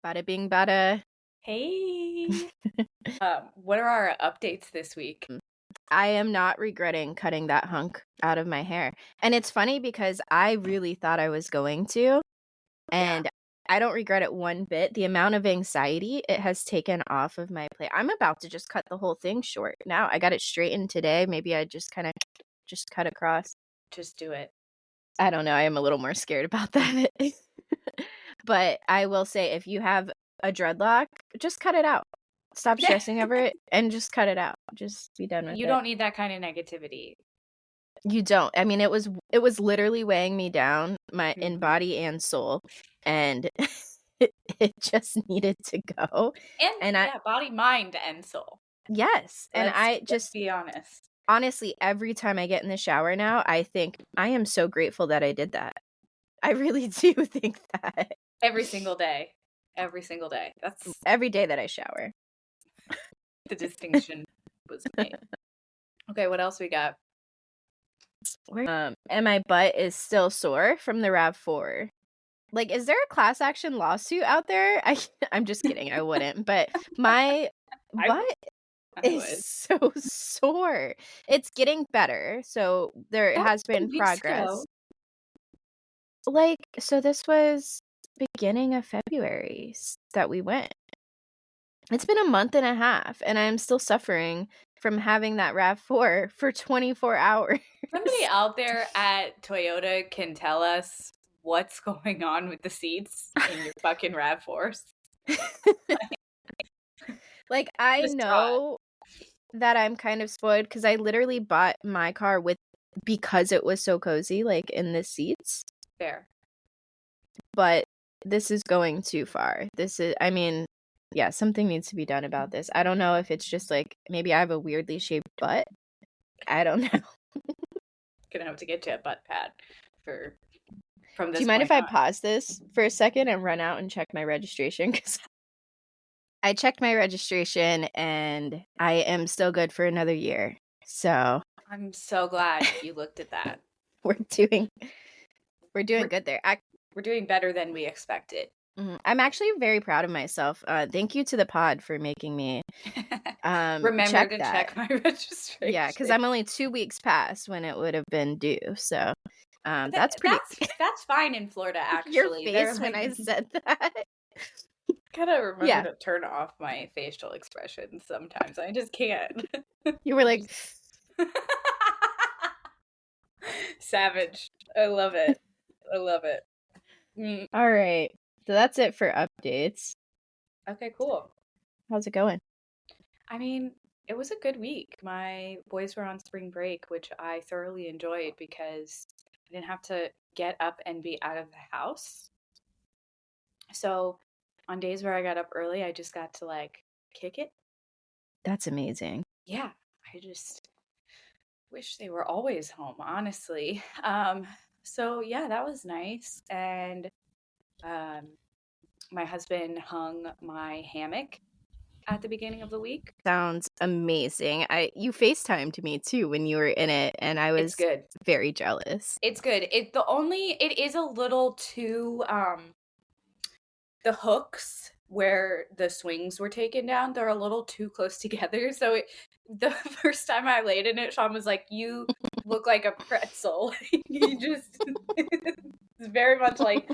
Bada bing bada. Hey. What are our updates this week? I am not regretting cutting that hunk out of my hair. And it's funny because I really thought I was going to, Yeah. and I don't regret it one bit. The amount of anxiety it has taken off of my plate. I'm about to just cut the whole thing short now. I got it straightened today. Maybe I just kind of just cut across. Just do it. I don't know. I am a little more scared about that. But I will say, if you have a dreadlock, just cut it out. Stop stressing over it and just cut it out. Just be done with it. You don't need that kind of negativity. You don't. I mean, it was literally weighing me down, in body and soul, and it just needed to go. And body, mind, and soul. Yes, and let's be honest. Honestly, every time I get in the shower now, I think I am so grateful that I did that. I really do think that. Every single day. Every single day. That's every day that I shower. The distinction was made. Okay, what else we got? And my butt is still sore from the RAV4. Like, is there a class action lawsuit out there? I'm just kidding. I wouldn't. But my butt is so sore. It's getting better. So there has been progress. So this was beginning of February that we went. It's been a month and a half, and I'm still suffering from having that RAV4 for 24 hours. Somebody out there at Toyota can tell us what's going on with the seats in your fucking RAV4s. Like, I know that I'm kind of spoiled because I literally bought my car because it was so cozy, like in the seats. Fair. But this is going too far. Yeah, something needs to be done about this. I don't know if it's just like maybe I have a weirdly shaped butt. I don't know. Gonna have to get you a butt pad from this. Do you mind if I pause this for a second and run out and check my registration? Because I checked my registration and I am still good for another year. So I'm so glad you looked at that. We're doing good there. We're doing better than we expected. I'm actually very proud of myself. Thank you to the pod for making me remember to check my registration. Yeah, because I'm only 2 weeks past when it would have been due. So that's fine in Florida, actually. Your face when I said that. Gotta remember to turn off my facial expressions sometimes. I just can't. You were like savage. I love it. All right. So that's it for updates. Okay, cool. How's it going? I mean, it was a good week. My boys were on spring break, which I thoroughly enjoyed because I didn't have to get up and be out of the house. So on days where I got up early, I just got to kick it. That's amazing. Yeah. I just wish they were always home, honestly. So yeah, that was nice. And my husband hung my hammock at the beginning of the week. Sounds amazing. You FaceTimed me too when you were in it, and I was very jealous. It's good. It is a little too the hooks where the swings were taken down, they're a little too close together. So the first time I laid in it, Sean was like, "You look like a pretzel." You just it's very much like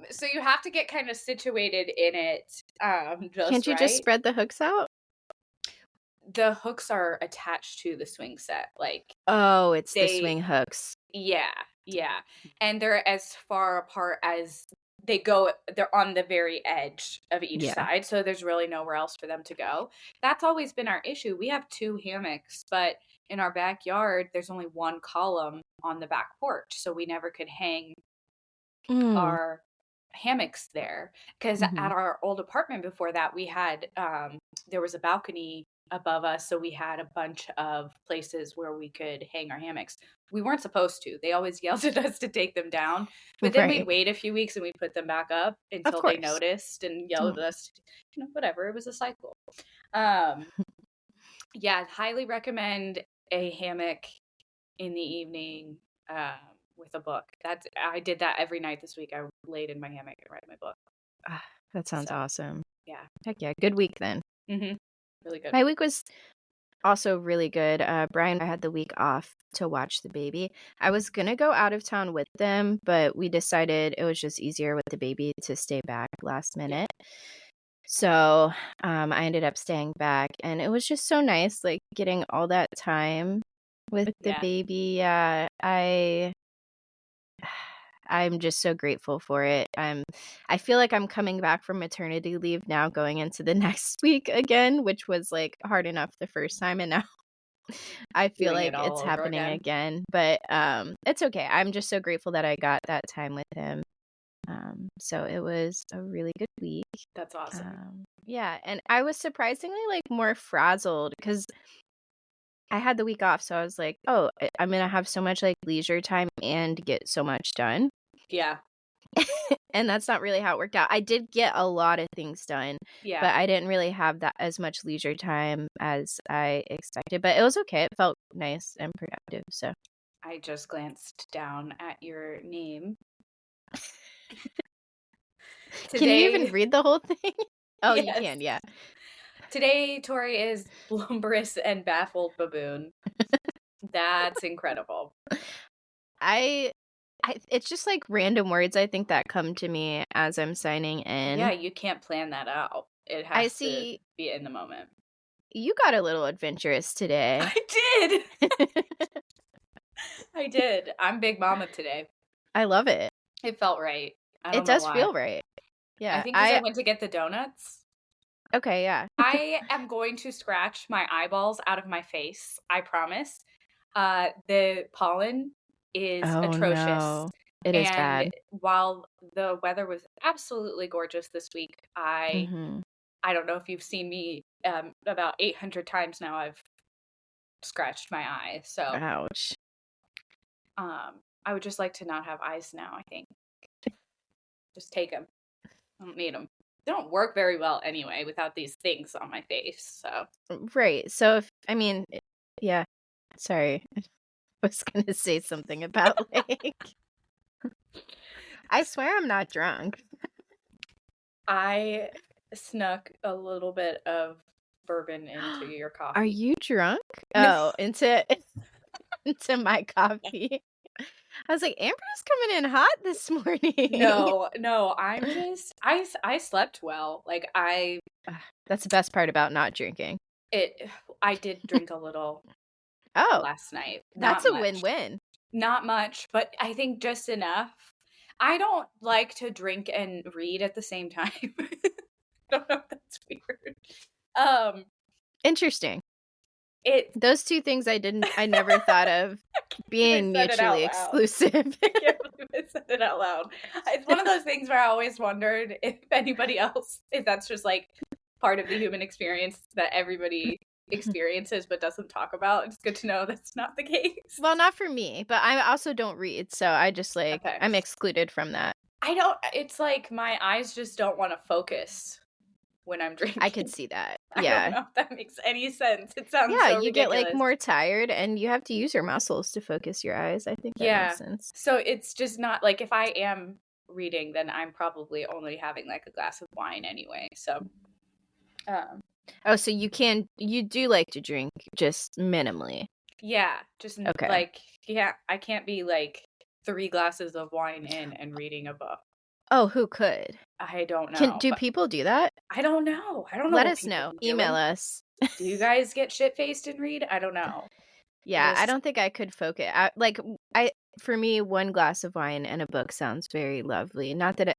so you have to get kind of situated in it. Can't you just spread the hooks out? The hooks are attached to the swing set. Oh, it's the swing hooks. Yeah. And they're as far apart as they go. They're on the very edge of each side. So there's really nowhere else for them to go. That's always been our issue. We have 2 hammocks, but in our backyard, there's only 1 column on the back porch. So we never could hang our hammocks there. Because at our old apartment before that, we had, there was a balcony above us, so we had a bunch of places where we could hang our hammocks. We weren't supposed to. They always yelled at us to take them down, but then we'd wait a few weeks and we'd put them back up until they noticed and yelled at us. Whatever. It was a cycle. Yeah, highly recommend a hammock in the evening. with a book. I did that every night this week. I laid in my hammock and read my book. That sounds awesome. Yeah. Heck yeah. Good week then. Mm-hmm. Really good. My week was also really good. Brian and I had the week off to watch the baby. I was going to go out of town with them, but we decided it was just easier with the baby to stay back last minute. So I ended up staying back, and it was just so nice, like getting all that time with the baby. I'm just so grateful for it. I feel like I'm coming back from maternity leave now, going into the next week again, which was like hard enough the first time, and now I feel Doing like it all it's over happening again. But it's okay. I'm just so grateful that I got that time with him. So it was a really good week. That's awesome. Yeah, and I was surprisingly like more frazzled because I had the week off, so I was like, oh, I'm gonna have so much like leisure time and get so much done. Yeah. And that's not really how it worked out. I did get a lot of things done, but I didn't really have that as much leisure time as I expected. But it was okay. It felt nice and productive. So I just glanced down at your name. Can you even read the whole thing? Oh, yes. You can, yeah. Today, Tori is Blumberous and Baffled Baboon. That's incredible. It's just like random words I think that come to me as I'm signing in. Yeah, you can't plan that out. It has to be in the moment. You got a little adventurous today. I did. I did. I'm Big Mama today. I love it. It felt right. It does feel right. Yeah. I think because I went to get the donuts. Okay, yeah. I am going to scratch my eyeballs out of my face. I promise. The pollen is atrocious. No. It is bad. While the weather was absolutely gorgeous this week, I don't know if you've seen me about 800 times now. I've scratched my eye. So ouch. I would just like to not have eyes now, I think. Just take them. I don't need them. They don't work very well anyway without these things on my face. So right. So yeah. Sorry. I was gonna say something about like I swear I'm not drunk. I snuck a little bit of bourbon into your coffee. Are you drunk? Oh, into my coffee. I was like, Amber's coming in hot this morning. No, I'm just I slept well. Like that's the best part about not drinking. I did drink a little last night. That's a win-win. Not much, but I think just enough. I don't like to drink and read at the same time. I don't know if that's weird. Interesting. Those two things I never thought of being mutually exclusive. I can't believe I said it out loud. It's one of those things where I always wondered if that's just like part of the human experience that everybody experiences but doesn't talk about. It's good to know that's not the case. Well, not for me, but I also don't read, so I just I'm excluded from that. It's like my eyes just don't want to focus when I'm drinking. I could see that. Yeah. I don't know if that makes any sense. It sounds so ridiculous. You get like more tired and you have to use your muscles to focus your eyes. I think that makes sense. So it's just not like if I am reading, then I'm probably only having like a glass of wine anyway. So so you do like to drink just minimally. Yeah, just I can't be like 3 glasses of wine in and reading a book. Oh, who could? I don't know. Do people do that? I don't know. Let us know. Email us. Do you guys get shit-faced and read? I don't know. Yeah, I don't think I could focus. For me, 1 glass of wine and a book sounds very lovely. Not that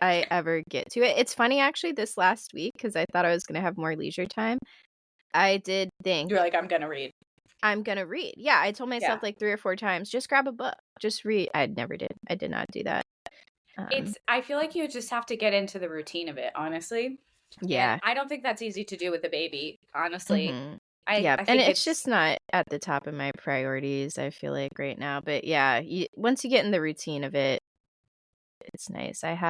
I ever get to it. It's funny, actually, this last week, because I thought I was going to have more leisure time. I did think. You're like, I'm going to read. Yeah, I told myself like 3 or 4 times, just grab a book. Just read. I never did. I did not do that. I feel like you just have to get into the routine of it, honestly. Yeah. And I don't think that's easy to do with a baby, honestly. I think it's just not at the top of my priorities, I feel like, right now. But yeah, once you get in the routine of it, it's nice. And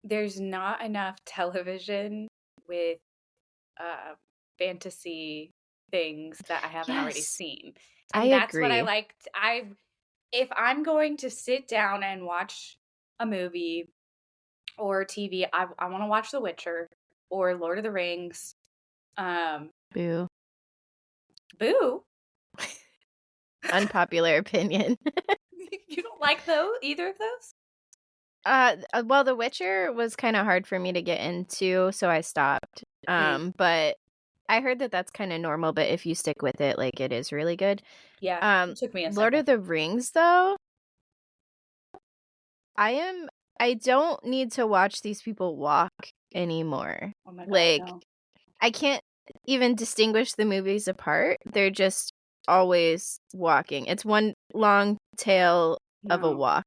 there's not enough television with fantasy things that I haven't already seen. And that's what I agree. liked. If I'm going to sit down and watch a movie or TV, I want to watch The Witcher or Lord of the Rings. Boo. Boo. Unpopular opinion. You don't like either of those? Well, The Witcher was kind of hard for me to get into, so I stopped. But I heard that that's kind of normal, but if you stick with it, like, it is really good. Yeah, it took me a Lord second. of the Rings, though, I don't need to watch these people walk anymore. Oh my God, Like, no. I can't even distinguish the movies apart. They're just always walking. It's one long tail of a walk.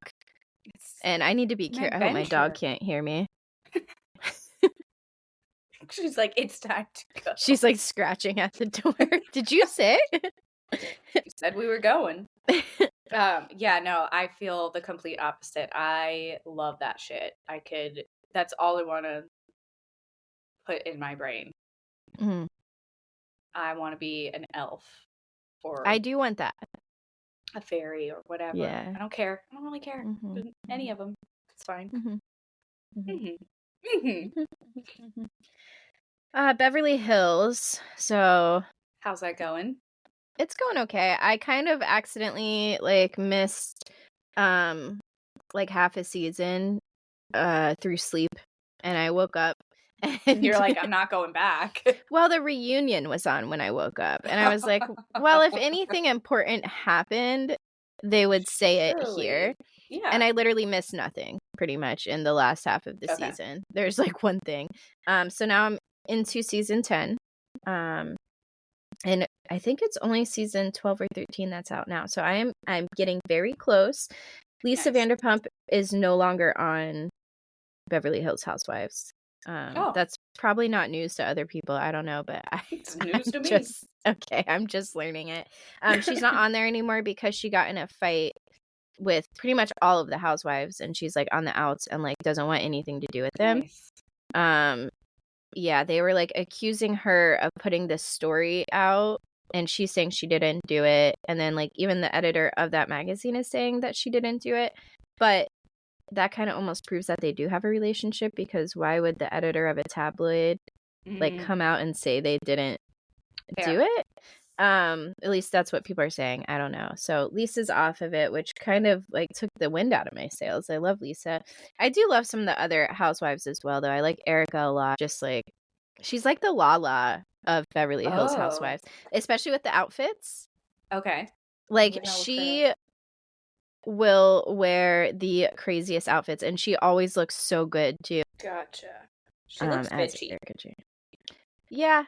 And I need to be careful. I hope my dog can't hear me. She's like, it's time to go. She's like scratching at the door. Did you say? You said we were going. Yeah, no, I feel the complete opposite. I love that shit. That's all I want to put in my brain. Mhm. I want to be an elf or I do want that. a fairy or whatever. Yeah. I don't care. I don't really care. Mhm. Any of them. It's fine. Mhm. Mhm. Beverly Hills. So How's that going? it's going okay. I kind of accidentally like missed like half a season through sleep, and I woke up and You're like, I'm not going back. well, the reunion was on when I woke up, and I was like, well, if anything important happened, they would say it here. Yeah. And I literally missed nothing pretty much in the last half of the season. There's like one thing. So now I'm into season 10. And I think it's only season 12 or 13 that's out now. So I'm getting very close. Lisa Vanderpump is no longer on Beverly Hills Housewives. That's probably not news to other people. I don't know, but it's news to me. I'm just learning it. She's not on there anymore because she got in a fight with pretty much all of the housewives, and she's like on the outs and like doesn't want anything to do with them. Nice. Yeah, they were like accusing her of putting this story out, and she's saying she didn't do it, and then like even the editor of that magazine is saying that she didn't do it. But that kind of almost proves that they do have a relationship, because why would the editor of a tabloid like come out and say they didn't do it? At least that's what people are saying. I don't know. So Lisa's off of it, which kind of like took the wind out of my sails. I love Lisa. I do love some of the other housewives as well, though. I like Erica a lot. Just like, she's like the Lala of Beverly Hills Housewives, especially with the outfits. Okay. Like, she will wear the craziest outfits, and she always looks so good too. Gotcha. She looks bitchy. Yeah,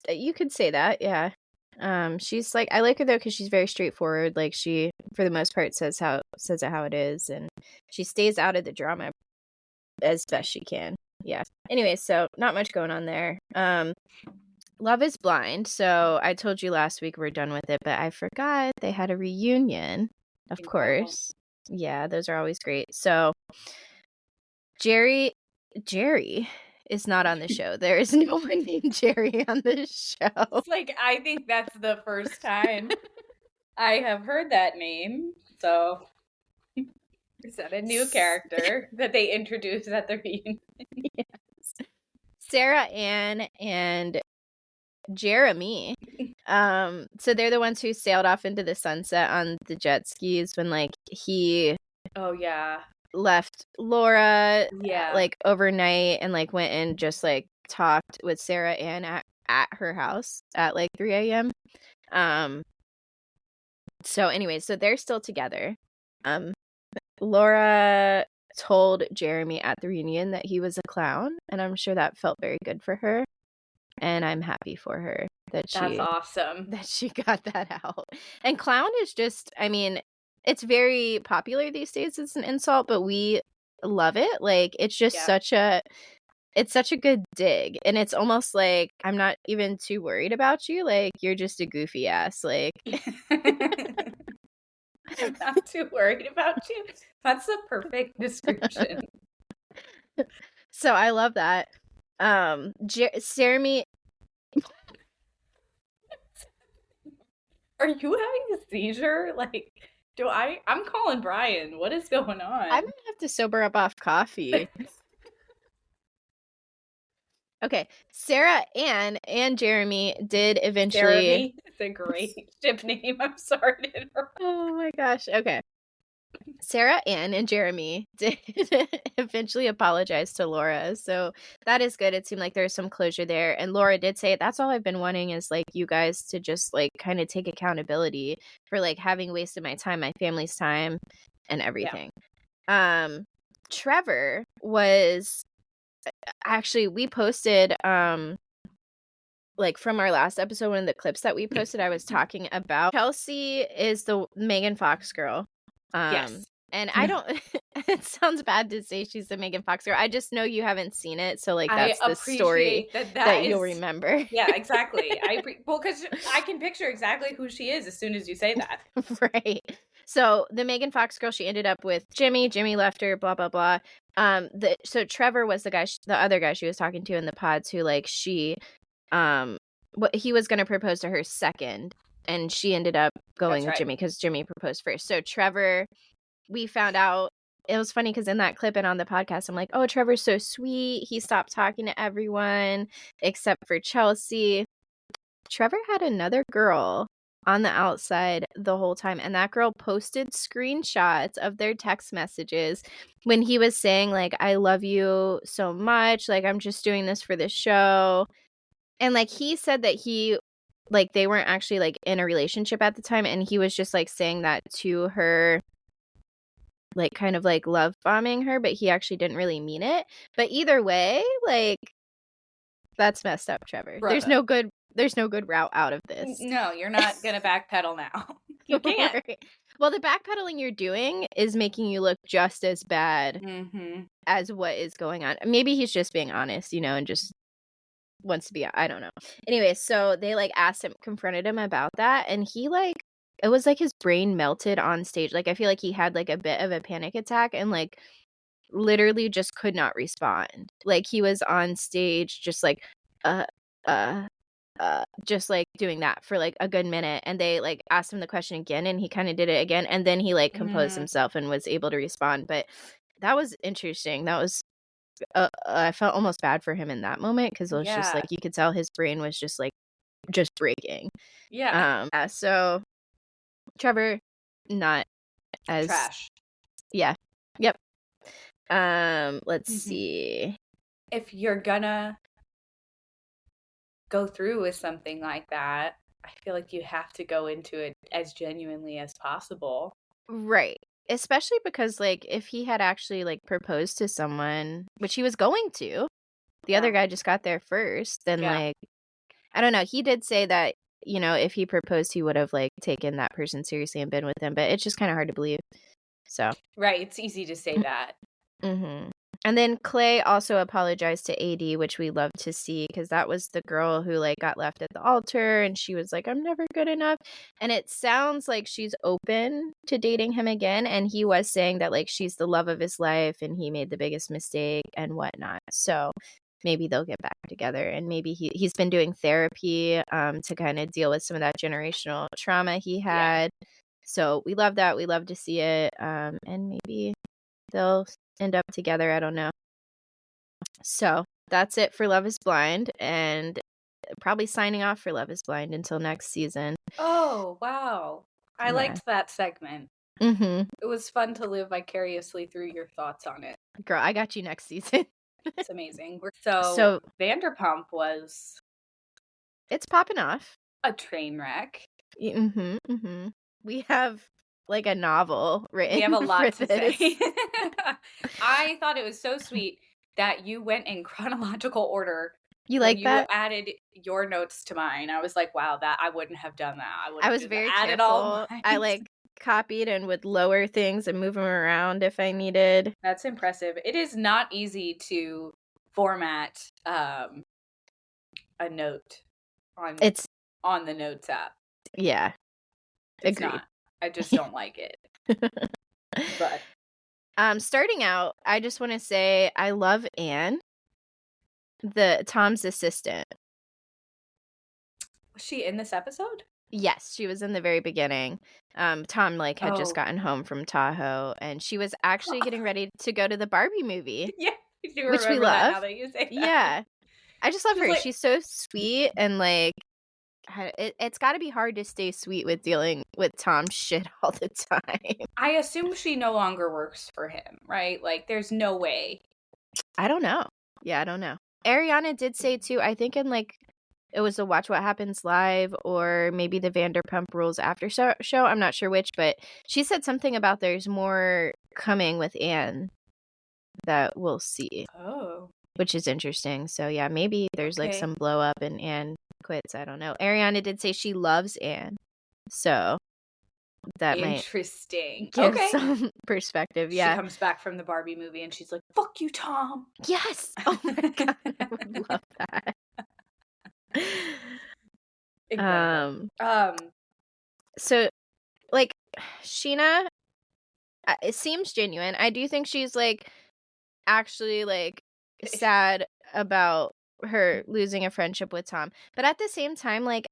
you could say that, yeah. She's like, I like her though because she's very straightforward. Like, she, for the most part, says it how it is, and she stays out of the drama as best she can. Yeah. Anyway, so not much going on there. Love is Blind. So I told you last week we're done with it, but I forgot they had a reunion. Of course. Yeah, those are always great. So Jerry is not on the show. There is no one named Jerry on this show. It's like, I think that's the first time I have heard that name. So is that a new character that they introduced at the reunion? Yes. Sarah Ann and Jeremy. So they're the ones who sailed off into the sunset on the jet skis when like he left Laura like overnight and like went and just like talked with Sarah Ann at her house at like 3 a.m. So anyway, so they're still together. Laura told Jeremy at the reunion that he was a clown, and I'm sure that felt very good for her. And I'm happy for her that's awesome that she got that out. And clown is just, I mean, it's very popular these days as an insult, but we love it. Like, it's just such a good dig. And it's almost like, I'm not even too worried about you. Like, you're just a goofy ass. Like, I'm not too worried about you. That's the perfect description. So I love that. Jeremy. Are you having a seizure? Like, I'm calling Brian. What is going on? I'm gonna have to sober up off coffee. Okay, Sarah Ann and Jeremy did eventually. Jeremy, it's a great ship name. I'm sorry to interrupt. Oh my gosh. Okay. Sarah Ann and Jeremy did eventually apologize to Laura. So that is good. It seemed like there's some closure there. And Laura did say, that's all I've been wanting is like you guys to just like kind of take accountability for like having wasted my time, my family's time, and everything. Trevor was actually, we posted like from our last episode, one of the clips that we posted, I was talking about Chelsea is the Megan Fox girl. Yes. And I don't, it sounds bad to say she's the Megan Fox girl. I just know you haven't seen it. So like that's the story that you'll remember. Yeah, exactly. Well, because I can picture exactly who she is as soon as you say that. Right. So the Megan Fox girl, she ended up with Jimmy. Jimmy left her, blah, blah, blah. So Trevor was the guy, the other guy she was talking to in the pods who like he was going to propose to her second. And she ended up going with Jimmy because Jimmy proposed first. So Trevor, we found out, it was funny because in that clip and on the podcast, I'm like, oh, Trevor's so sweet. He stopped talking to everyone except for Chelsea. Trevor had another girl on the outside the whole time. And that girl posted screenshots of their text messages when he was saying, like, I love you so much. Like, I'm just doing this for the show. And, like, he said that they weren't actually, like, in a relationship at the time. And he was just, like, saying that to her, like, kind of, like, love bombing her. But he actually didn't really mean it. But either way, like, that's messed up, Trevor. Brother. There's no good route out of this. No, you're not going to backpedal now. You can't. Right. Well, the backpedaling you're doing is making you look just as bad as what is going on. Maybe he's just being honest, and just wants to be, I don't know. Anyway, so they like confronted him about that. And he like, it was like his brain melted on stage. Like, I feel like he had like a bit of a panic attack and like literally just could not respond. Like he was on stage just like, just like doing that for like a good minute, and they like asked him the question again and he kind of did it again, and then he like composed himself and was able to respond. But that was interesting. That was I felt almost bad for him in that moment because it was just like you could tell his brain was just like just breaking. So Trevor, not as trash. Yep. Let's see. If you're gonna go through with something like that, I feel like you have to go into it as genuinely as possible. Right. Especially because like if he had actually like proposed to someone, which he was going to, the other guy just got there first, then like I don't know. He did say that, if he proposed, he would have like taken that person seriously and been with him, but it's just kind of hard to believe. So right, it's easy to say that. And then Clay also apologized to AD, which we love to see because that was the girl who like got left at the altar and she was like, I'm never good enough. And it sounds like she's open to dating him again. And he was saying that like she's the love of his life and he made the biggest mistake and whatnot. So maybe they'll get back together, and maybe he's been doing therapy to kind of deal with some of that generational trauma he had. So we love that. We love to see it. And maybe they'll end up together. I don't know. So that's it for Love is Blind, and probably signing off for Love is Blind until next season. Oh, wow. I liked that segment. It was fun to live vicariously through your thoughts on it. Girl, I got you next season. It's amazing. So Vanderpump was... It's popping off. A train wreck. We have like a novel written. We have a lot to say. I thought it was so sweet that you went in chronological order. You like that? You added your notes to mine. I was like, wow, that I wouldn't have done that. I was very careful. I like copied and would lower things and move them around if I needed. That's impressive. It is not easy to format a note on the Notes app. Yeah. It's agreed. Not. I just don't like it. But starting out, I just want to say I love Anne, Tom's assistant. Was she in this episode? Yes, she was in the very beginning. Tom, like, had just Oh. gotten home from Tahoe, and she was actually getting ready to go to the Barbie movie, Yeah, I do which we remember that love. now that you say that. Yeah. I just love She's her. like She's so sweet and, like, it's gotta be hard to stay sweet with dealing with Tom's shit all the time. I assume she no longer works for him, right? Like, there's no way. I don't know. Yeah, I don't know. Ariana did say too, I think in, like, it was the Watch What Happens Live or maybe the Vanderpump Rules after show, I'm not sure which, but she said something about there's more coming with Anne that we'll see, Oh, which is interesting. So, yeah, maybe there's, like, okay. some blow up and Anne quits, I don't know. Ariana did say she loves Anne, so that might Interesting. give Okay. some perspective, She yeah. comes back from the Barbie movie and she's like, "Fuck you, Tom." Yes! Oh my god, I would love that. Incredible. So, like, Sheena, it seems genuine. I do think she's, like, actually, like, sad about her losing a friendship with Tom, but at the same time, like,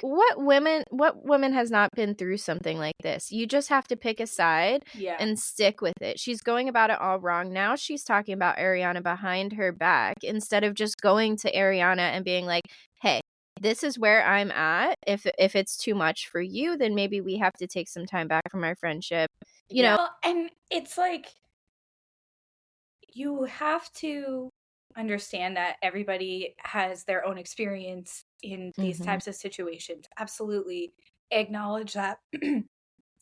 what woman has not been through something like this? You just have to pick a side Yeah. and stick with it. She's going about it all wrong. Now she's talking about Ariana behind her back instead of just going to Ariana and being like, "Hey, this is where I'm at. If it's too much for you, then maybe we have to take some time back from our friendship." You Yeah. know, Well, and it's like you have to understand that everybody has their own experience in these Mhm. types of situations. Absolutely acknowledge that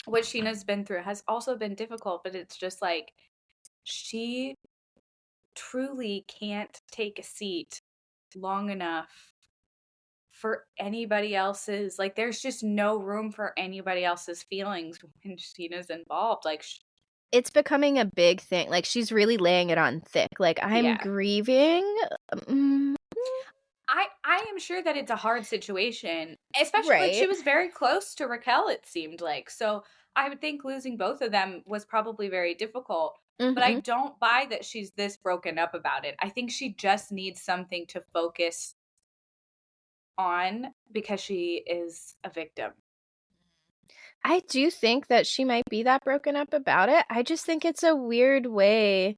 what Sheena's been through has also been difficult, but it's just like she truly can't take a seat long enough for anybody else's, like, there's just no room for anybody else's feelings when Sheena's involved. Like, It's becoming a big thing. Like, she's really laying it on thick. Like, I'm yeah. grieving. Mm, I am sure that it's a hard situation, especially like she right. was very close to Raquel, it seemed like. So I would think losing both of them was probably very difficult. But I Mhm. don't buy that she's this broken up about it. I think she just needs something to focus on because she is a victim. I do think that she might be that broken up about it. I just think it's a weird way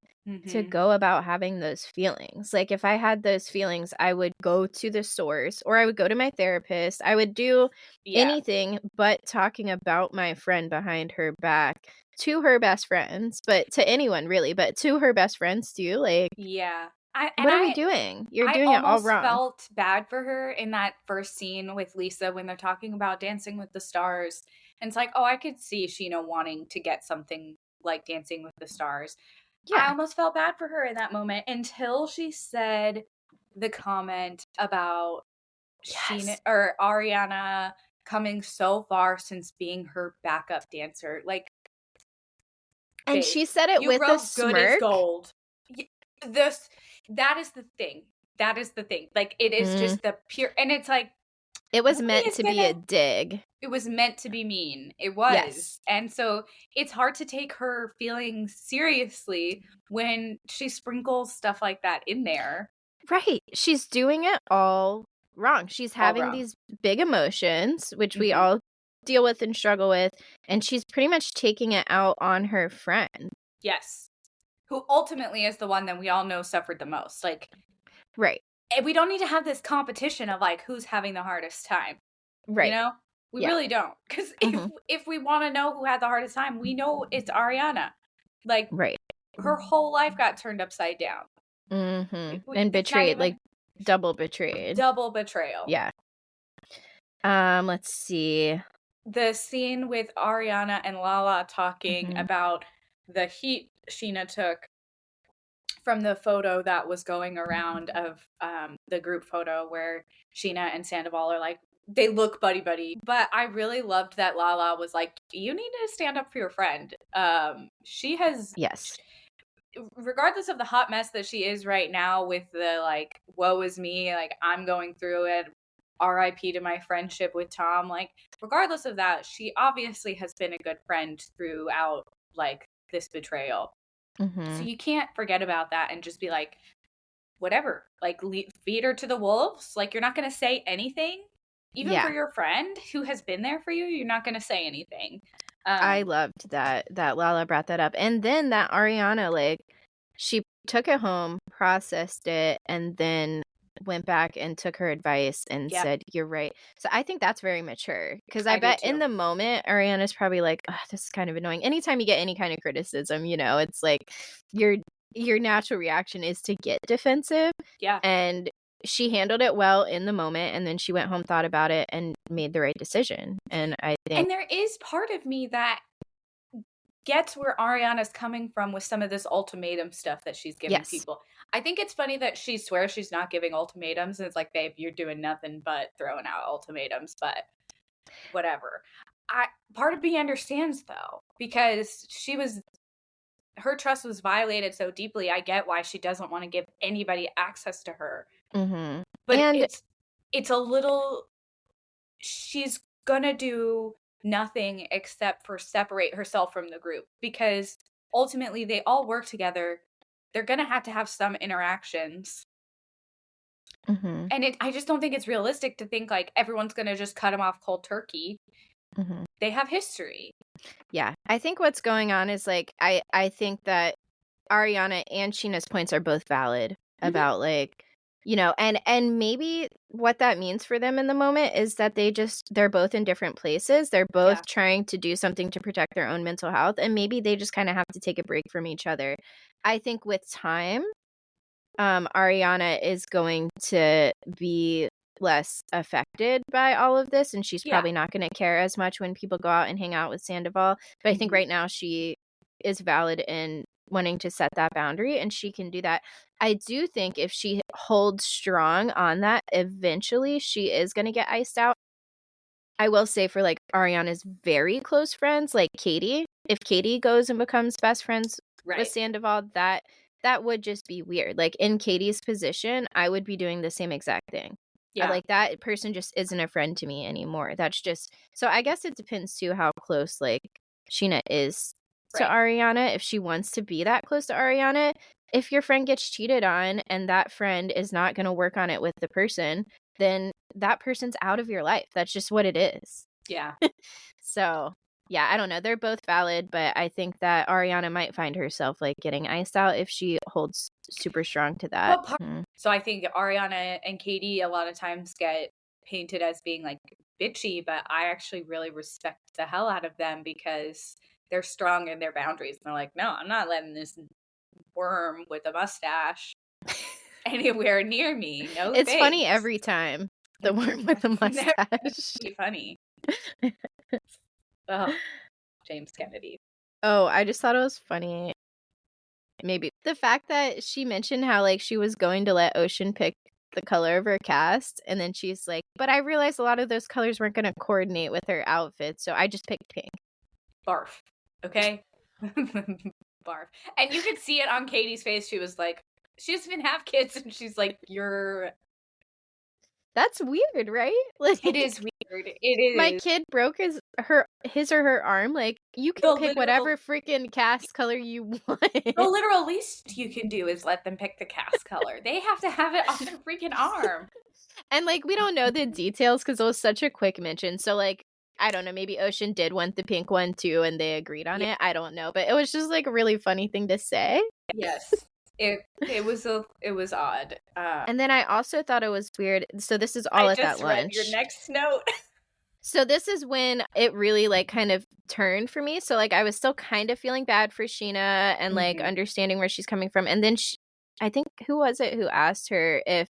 to Hmm. go about having those feelings. Like, if I had those feelings, I would go to the source or I would go to my therapist. I would do Yeah. anything but talking about my friend behind her back to her best friends, but to anyone really, but to her best friends too. Like, Yeah. what are we doing? You're I doing it all almost wrong. felt bad for her in that first scene with Lisa when they're talking about Dancing with the Stars. And it's like, oh, I could see Sheena wanting to get something like Dancing with the Stars. I Yeah. almost felt bad for her in that moment until she said the comment about Sheena Yes. or Ariana coming so far since being her backup dancer. Like, And babe, she said it you with a wrote good as smirk. gold. This that is the thing. That is the thing. Like, it is Mm, just the pure, and it's like it was nobody meant is to be a gonna. dig. It was meant to be mean. It Yes. was, and so it's hard to take her feelings seriously when she sprinkles stuff like that in there. Right. She's doing it all wrong. She's All having wrong. these big emotions, which we Hmm. all deal with and struggle with, and she's pretty much taking it out on her friend. Yes, who ultimately is the one that we all know suffered the most. Like, Right. and we don't need to have this competition of like who's having the hardest time. You Right. know, we Yeah. really don't. Because Mhm. if we want to know who had the hardest time, we know it's Ariana. Like, Right. her whole life got turned upside down. Mhm. And It's not betrayed, like, even double betrayed. double betrayal. Yeah. Let's see. The scene with Ariana and Lala talking Mhm. about the heat Sheena took from the photo that was going around of the group photo where Sheena and Sandoval are like, they look buddy buddy. But I really loved that Lala was like, you need to stand up for your friend. She has, Yes. regardless of the hot mess that she is right now with the like, woe is me, like I'm going through it, RIP to my friendship with Tom, like regardless of that, she obviously has been a good friend throughout like this betrayal. So Mhm. you can't forget about that and just be like, whatever, like feed her to the wolves. Like, you're not going to say anything. even for your friend who has been there for you, you're not going to say anything. I loved that Lala brought that up. And then that Ariana, like, she took it home, processed it, and then went back and took her advice and said, you're right. So I think that's very mature, because I bet in the moment, Ariana's probably like, oh, this is kind of annoying. Anytime you get any kind of criticism, you know, it's like your natural reaction is to get defensive. Yeah. And she handled it well in the moment, and then she went home, thought about it, and made the right decision. And I think, and there is part of me that gets where Ariana's coming from with some of this ultimatum stuff that she's giving people. I think it's funny that she swears she's not giving ultimatums, and it's like, babe, you're doing nothing but throwing out ultimatums, but whatever. Part of me understands, though, because her trust was violated so deeply. I get why she doesn't want to give anybody access to her. Mm-hmm. But it's a little, she's gonna do nothing except for separate herself from the group, because ultimately they all work together. They're gonna have to have some interactions. Mm-hmm. And I just don't think it's realistic to think like everyone's gonna just cut them off cold turkey. Mm-hmm. They have history. Yeah, I think what's going on is, like, I think that Ariana and Sheena's points are both valid about, like, you know, and maybe what that means for them in the moment is that they're both in different places. They're both trying to do something to protect their own mental health, and maybe they just kind of have to take a break from each other. I think with time, Ariana is going to be less affected by all of this, and she's probably not going to care as much when people go out and hang out with Sandoval. But I think right now she is valid in wanting to set that boundary, and she can do that. I do think if she holds strong on that, eventually she is going to get iced out. I will say, for, like, Ariana's very close friends, like Katie, if Katie goes and becomes best friends with Sandoval, that would just be weird. Like, in Katie's position, I would be doing the same exact thing. Like, that person just isn't a friend to me anymore. That's just, so I guess it depends too how close, like, Sheena is to Ariana. If she wants to be that close to Ariana, if your friend gets cheated on and that friend is not going to work on it with the person, then that person's out of your life. That's just what it is. Yeah. So, yeah, I don't know. They're both valid, but I think that Ariana might find herself, like, getting iced out if she holds super strong to that. So I think Ariana and Katie a lot of times get painted as being, like, bitchy, but I actually really respect the hell out of them because they're strong in their boundaries. And they're like, no, I'm not letting this worm with a mustache anywhere near me. No, it's funny every time. The worm with the mustache. Funny. Oh, James Kennedy. Oh, I just thought it was funny. Maybe the fact that she mentioned how, like, she was going to let Ocean pick the color of her cast, and then she's like, but I realized a lot of those colors weren't going to coordinate with her outfit, so I just picked pink. Barf. Okay? Barf. And you could see it on Katie's face. She was like, she doesn't even have kids, and she's like, that's weird, right? Like, it is weird. It is. My kid broke his or her arm. Like, you can pick whatever freaking cast color you want. The literal least you can do is let them pick the cast color. They have to have it on their freaking arm. And, like, we don't know the details because it was such a quick mention. So, like, I don't know, maybe Ocean did want the pink one too and they agreed on it. I don't know. But it was just, like, a really funny thing to say. Yes. It was odd. And then I also thought it was weird. So this is all at that lunch. I just read your next note. So this is when it really, like, kind of turned for me. So, like, I was still kind of feeling bad for Sheena and, like, understanding where she's coming from. And then I think, who was it who asked her if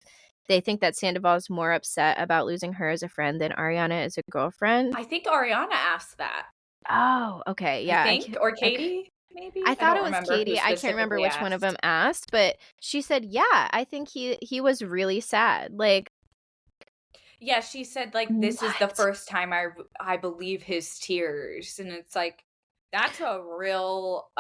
they think that Sandoval's more upset about losing her as a friend than Ariana as a girlfriend? I think Ariana asked that. Oh, okay. Yeah. I think, or Katie? Maybe? I thought it was Katie. I can't remember which one of them asked, but she said, yeah, I think he was really sad. Like, yeah, she said, like, this is the first time I believe his tears. And it's like, that's a real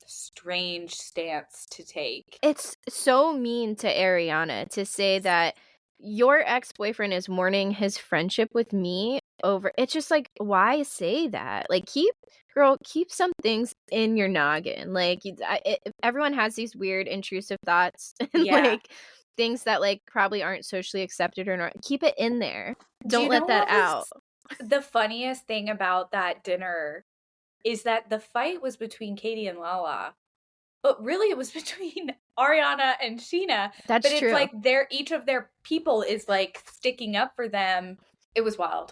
strange stance to take. It's so mean to Ariana to say that your ex-boyfriend is mourning his friendship with me over. It's just like, why say that? Like, keep some things in your noggin. Like, everyone has these weird intrusive thoughts, and like, things that like probably aren't socially accepted or not. Keep it in there. Do you Don't know let that what out. was the funniest thing about that dinner is that the fight was between Katie and Lala, but really it was between Ariana and Sheena. That's but it's true. like each of their people is like sticking up for them. It was wild.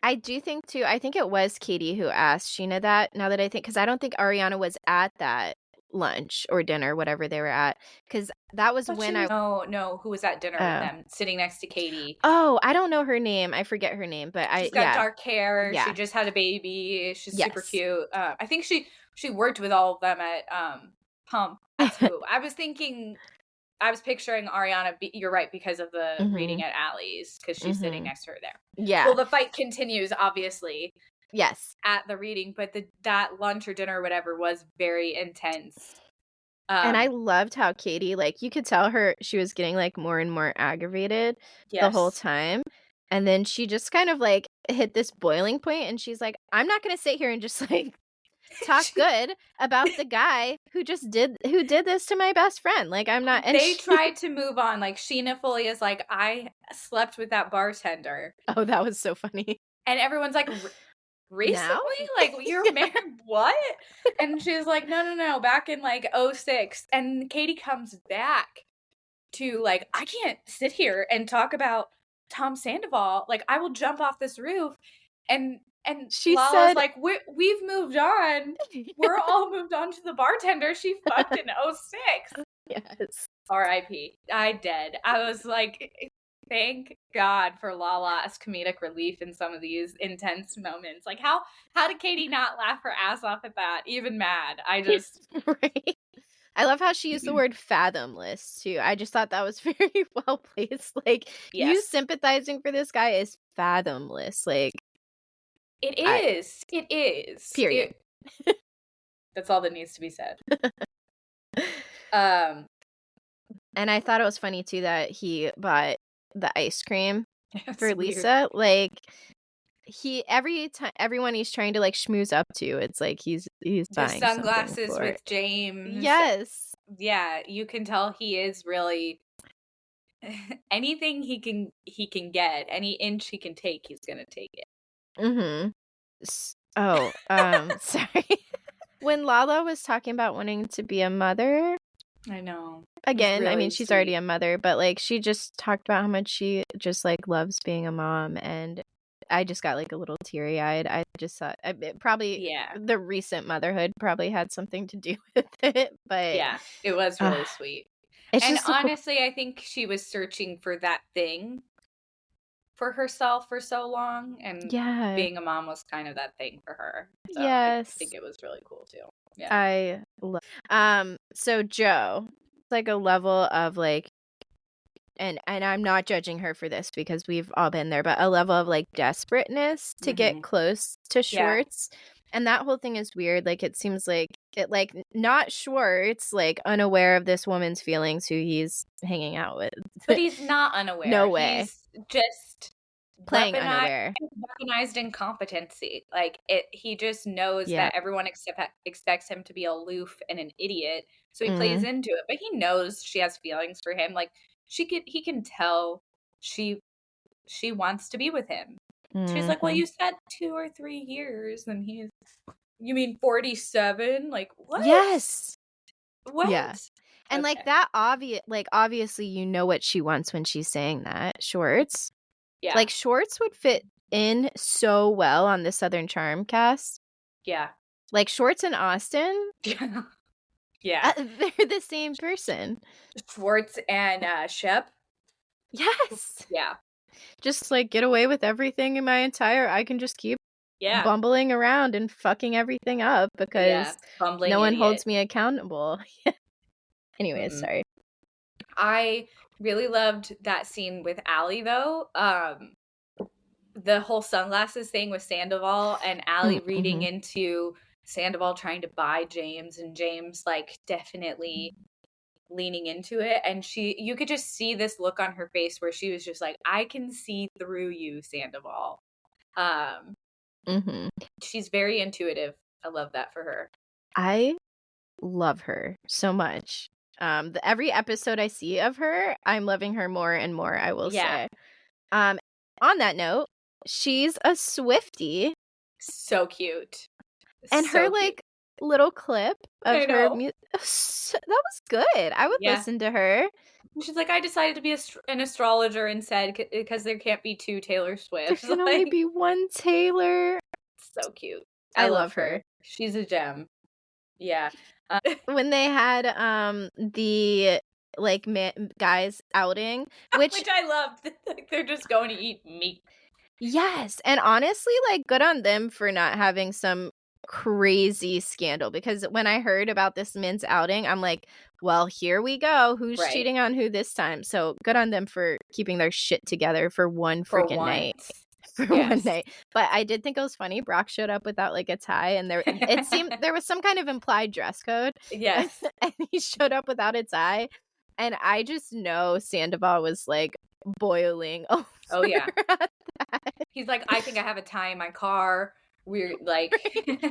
I do think too. I think it was Katie who asked Sheena that. Now that I think, because I don't think Ariana was at that lunch or dinner, whatever they were at, because that was when I. No, who was at dinner with them, sitting next to Katie? Oh, I don't know her name. I forget her name, but she's got dark hair. Yeah. She just had a baby. She's super cute. I think she worked with all of them at Pump. That's who I was thinking. I was picturing Ariana. You're right, because of the reading at Allie's, because she's sitting next to her there. Yeah. Well, the fight continues, obviously. Yes. At the reading, but that lunch or dinner or whatever was very intense. And I loved how Katie, like, you could tell she was getting like more and more aggravated the whole time. And then she just kind of like hit this boiling point, and she's like, I'm not going to sit here and just like talk good about the guy who did this to my best friend. Like, I'm not. And they tried to move on. Like, Sheena fully is like, I slept with that bartender. Oh, that was so funny. And everyone's like, recently? Now? Like, you're married? What? And she's like, no, back in like 2006. And Katie comes back to like, I can't sit here and talk about Tom Sandoval. Like, I will jump off this roof. And she Lala's said, like, we've moved on. We're all moved on to the bartender she fucked in 2006. Yes. R.I.P. I dead. I was like, thank God for Lala's comedic relief in some of these intense moments. Like, how did Katie not laugh her ass off at that? Even mad. I just... Right. I love how she used the word fathomless, too. I just thought that was very well placed. Like, you sympathizing for this guy is fathomless. Like, it is. It is. Period. That's all that needs to be said. And I thought it was funny, too, that he bought the ice cream for Lisa. Like, everyone he's trying to like schmooze up to, it's like he's buying sunglasses with James. Yes. Yeah, you can tell he is really anything he can get, any inch he can take, he's gonna take it. Oh, sorry. When Lala was talking about wanting to be a mother, I know. Again, really, I mean, she's already a mother, but like she just talked about how much she just like loves being a mom, and I just got like a little teary-eyed. I just thought the recent motherhood probably had something to do with it, but yeah, it was really sweet. And honestly, I think she was searching for that thing for herself for so long, and being a mom was kind of that thing for her. So I think it was really cool too. Yeah, I love. So Joe, it's like a level of like, and I'm not judging her for this because we've all been there, but a level of like desperateness to get close to Schwartz. And that whole thing is weird. Like, it seems like not Schwartz, like unaware of this woman's feelings who he's hanging out with. But he's not unaware. No way. He's just playing unaware. Weaponized incompetency. Like, he just knows that everyone expects him to be aloof and an idiot. So he plays into it. But he knows she has feelings for him. Like, he can tell she wants to be with him. She's like, well, you said 2 or 3 years, and you mean 47? Like, what? Yes. What? Yeah. And like that obviously you know what she wants when she's saying that. Schwartz. Yeah. Like, Schwartz would fit in so well on the Southern Charm cast. Yeah. Like, Schwartz and Austin. Yeah. They're the same person. Schwartz and Shep. Yes. Yeah. Just like get away with everything I can just keep bumbling around and fucking everything up because no one holds me accountable. Anyways, sorry. I really loved that scene with Allie though. The whole sunglasses thing with Sandoval and Allie reading into Sandoval trying to buy James, and James like definitely leaning into it, and you could just see this look on her face where she was just like, I can see through you, Sandoval. She's very intuitive. I love that for her. I love her so much. Every episode I see of her, I'm loving her more and more, I will say. On that note, she's a Swiftie. So cute. And so her, cute. like, little clip of her music, that was good. I would listen to her. She's like, I decided to be an astrologer instead because there can't be two Taylor Swifts. There can only be one Taylor. So cute. I love her. She's a gem. Yeah. When they had the like guys outing, which I loved. Like, they're just going to eat meat. Yes, and honestly, like, good on them for not having some crazy scandal, because when I heard about this men's outing, I'm like, well, here we go. Who's cheating on who this time? So good on them for keeping their shit together for one freaking night. For one night. But I did think it was funny. Brock showed up without like a tie, and it seemed there was some kind of implied dress code. Yes. And he showed up without a tie. And I just know Sandoval was like boiling over. Oh yeah. He's like, I think I have a tie in my car. We're like,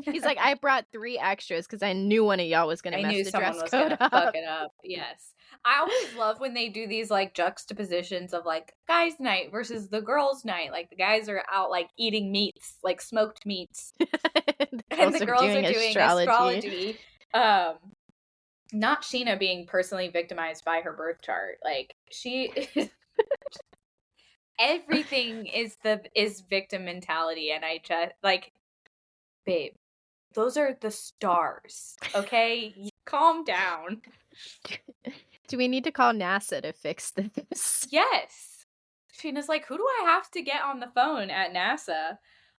he's like, I brought 3 extras because I knew one of y'all was gonna mess the dress code up. Fuck it up. Yes, I always love when they do these like juxtapositions of like guys' night versus the girls' night. Like the guys are out like eating meats, like smoked meats, and the girls are doing astrology. Not Sheena being personally victimized by her birth chart. Like she is. Everything is victim mentality, and I just like, babe, those are the stars, okay? Calm down. Do we need to call NASA to fix this? Yes. Sheena's like, who do I have to get on the phone at NASA?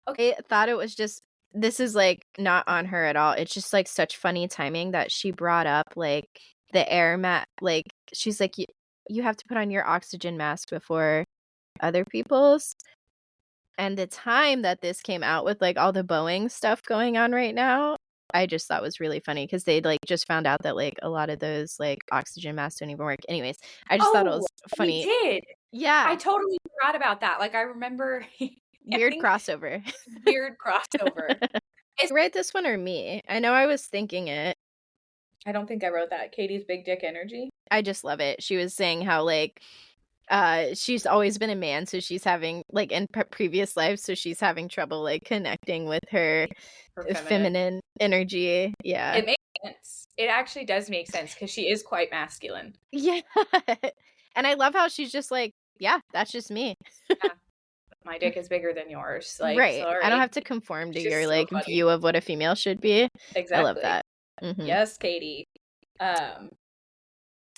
Okay. I thought it was just, this is like not on her at all. It's just like such funny timing that she brought up like the air mat. Like she's like, you have to put on your oxygen mask before other people's. And the time that this came out with like all the Boeing stuff going on right now, I just thought was really funny because they like just found out that like a lot of those like oxygen masks don't even work. Anyways, I just thought it was funny. They did. Yeah. I totally forgot about that. Like I remember weird crossover. Is write this one or me? I know I was thinking it. I don't think I wrote that. Katie's big dick energy. I just love it. She was saying how like she's always been a man, so she's having like in previous lives, so she's having trouble like connecting with her feminine energy. Yeah, it makes sense. It actually does make sense because she is quite masculine. Yeah. And I love how she's just like, yeah, that's just me. Yeah. My dick is bigger than yours. Like, right. Sorry. I don't have to conform to your like view of what a female should be. Exactly. I love that. Mm-hmm. Yes, Katie.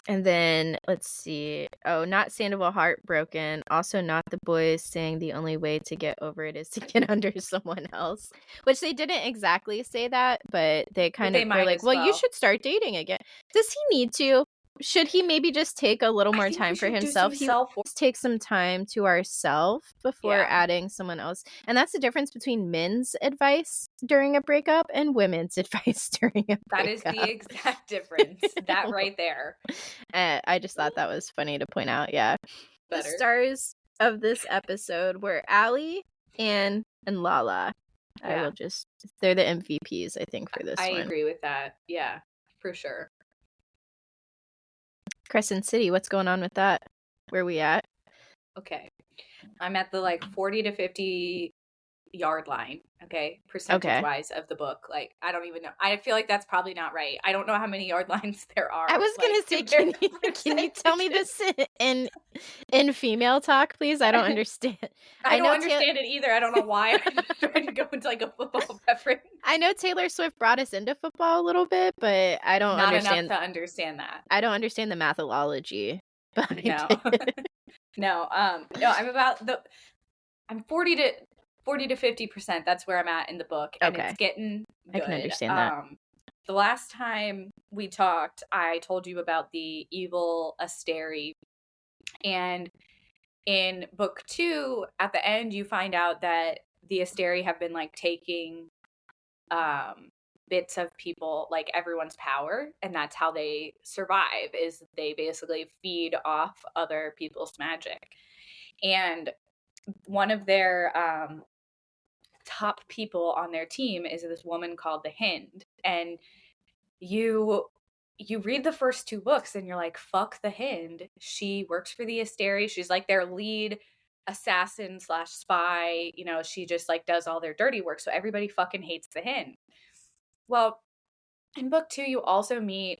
And then, let's see. Oh, not Sandoval heartbroken. Also not the boys saying the only way to get over it is to get under someone else. Which they didn't exactly say that, but they kind of were like, well, you should start dating again. Does he need to? Should he maybe just take a little more time for himself? He must take some time to ourselves before adding someone else. And that's the difference between men's advice during a breakup and women's advice during a breakup. That is the exact difference. That right there. I just thought that was funny to point out. Yeah. The stars of this episode were Allie, Anne, and Lala. Yeah. They're the MVPs, I think, for this one. I agree with that. Yeah, for sure. Crescent City, what's going on with that? Where are we at? Okay. I'm at the like 40 to 50 yard line, okay, percentage wise of the book. Like, I don't even know. I feel like that's probably not right. I don't know how many yard lines there are. I was gonna say, can you tell me this in female talk, please? I don't understand. I don't understand it either. I don't know why. I'm just trying to go into like a football reference. I know Taylor Swift brought us into football a little bit, but I don't understand. Not enough to understand that. I don't understand the methodology. No. No, I'm 40 to 50%. That's where I'm at in the book, and it's getting good. I can understand that. The last time we talked, I told you about the evil Asteri, and in book 2, at the end, you find out that the Asteri have been like taking bits of people, like everyone's power, and that's how they survive. Is they basically feed off other people's magic, and one of their top people on their team is this woman called the Hind, and you you read the first 2 books and you're like, fuck the Hind. She works for the Asteri. She's like their lead assassin / spy. You know, she just like does all their dirty work. So everybody fucking hates the Hind. Well, in book 2, you also meet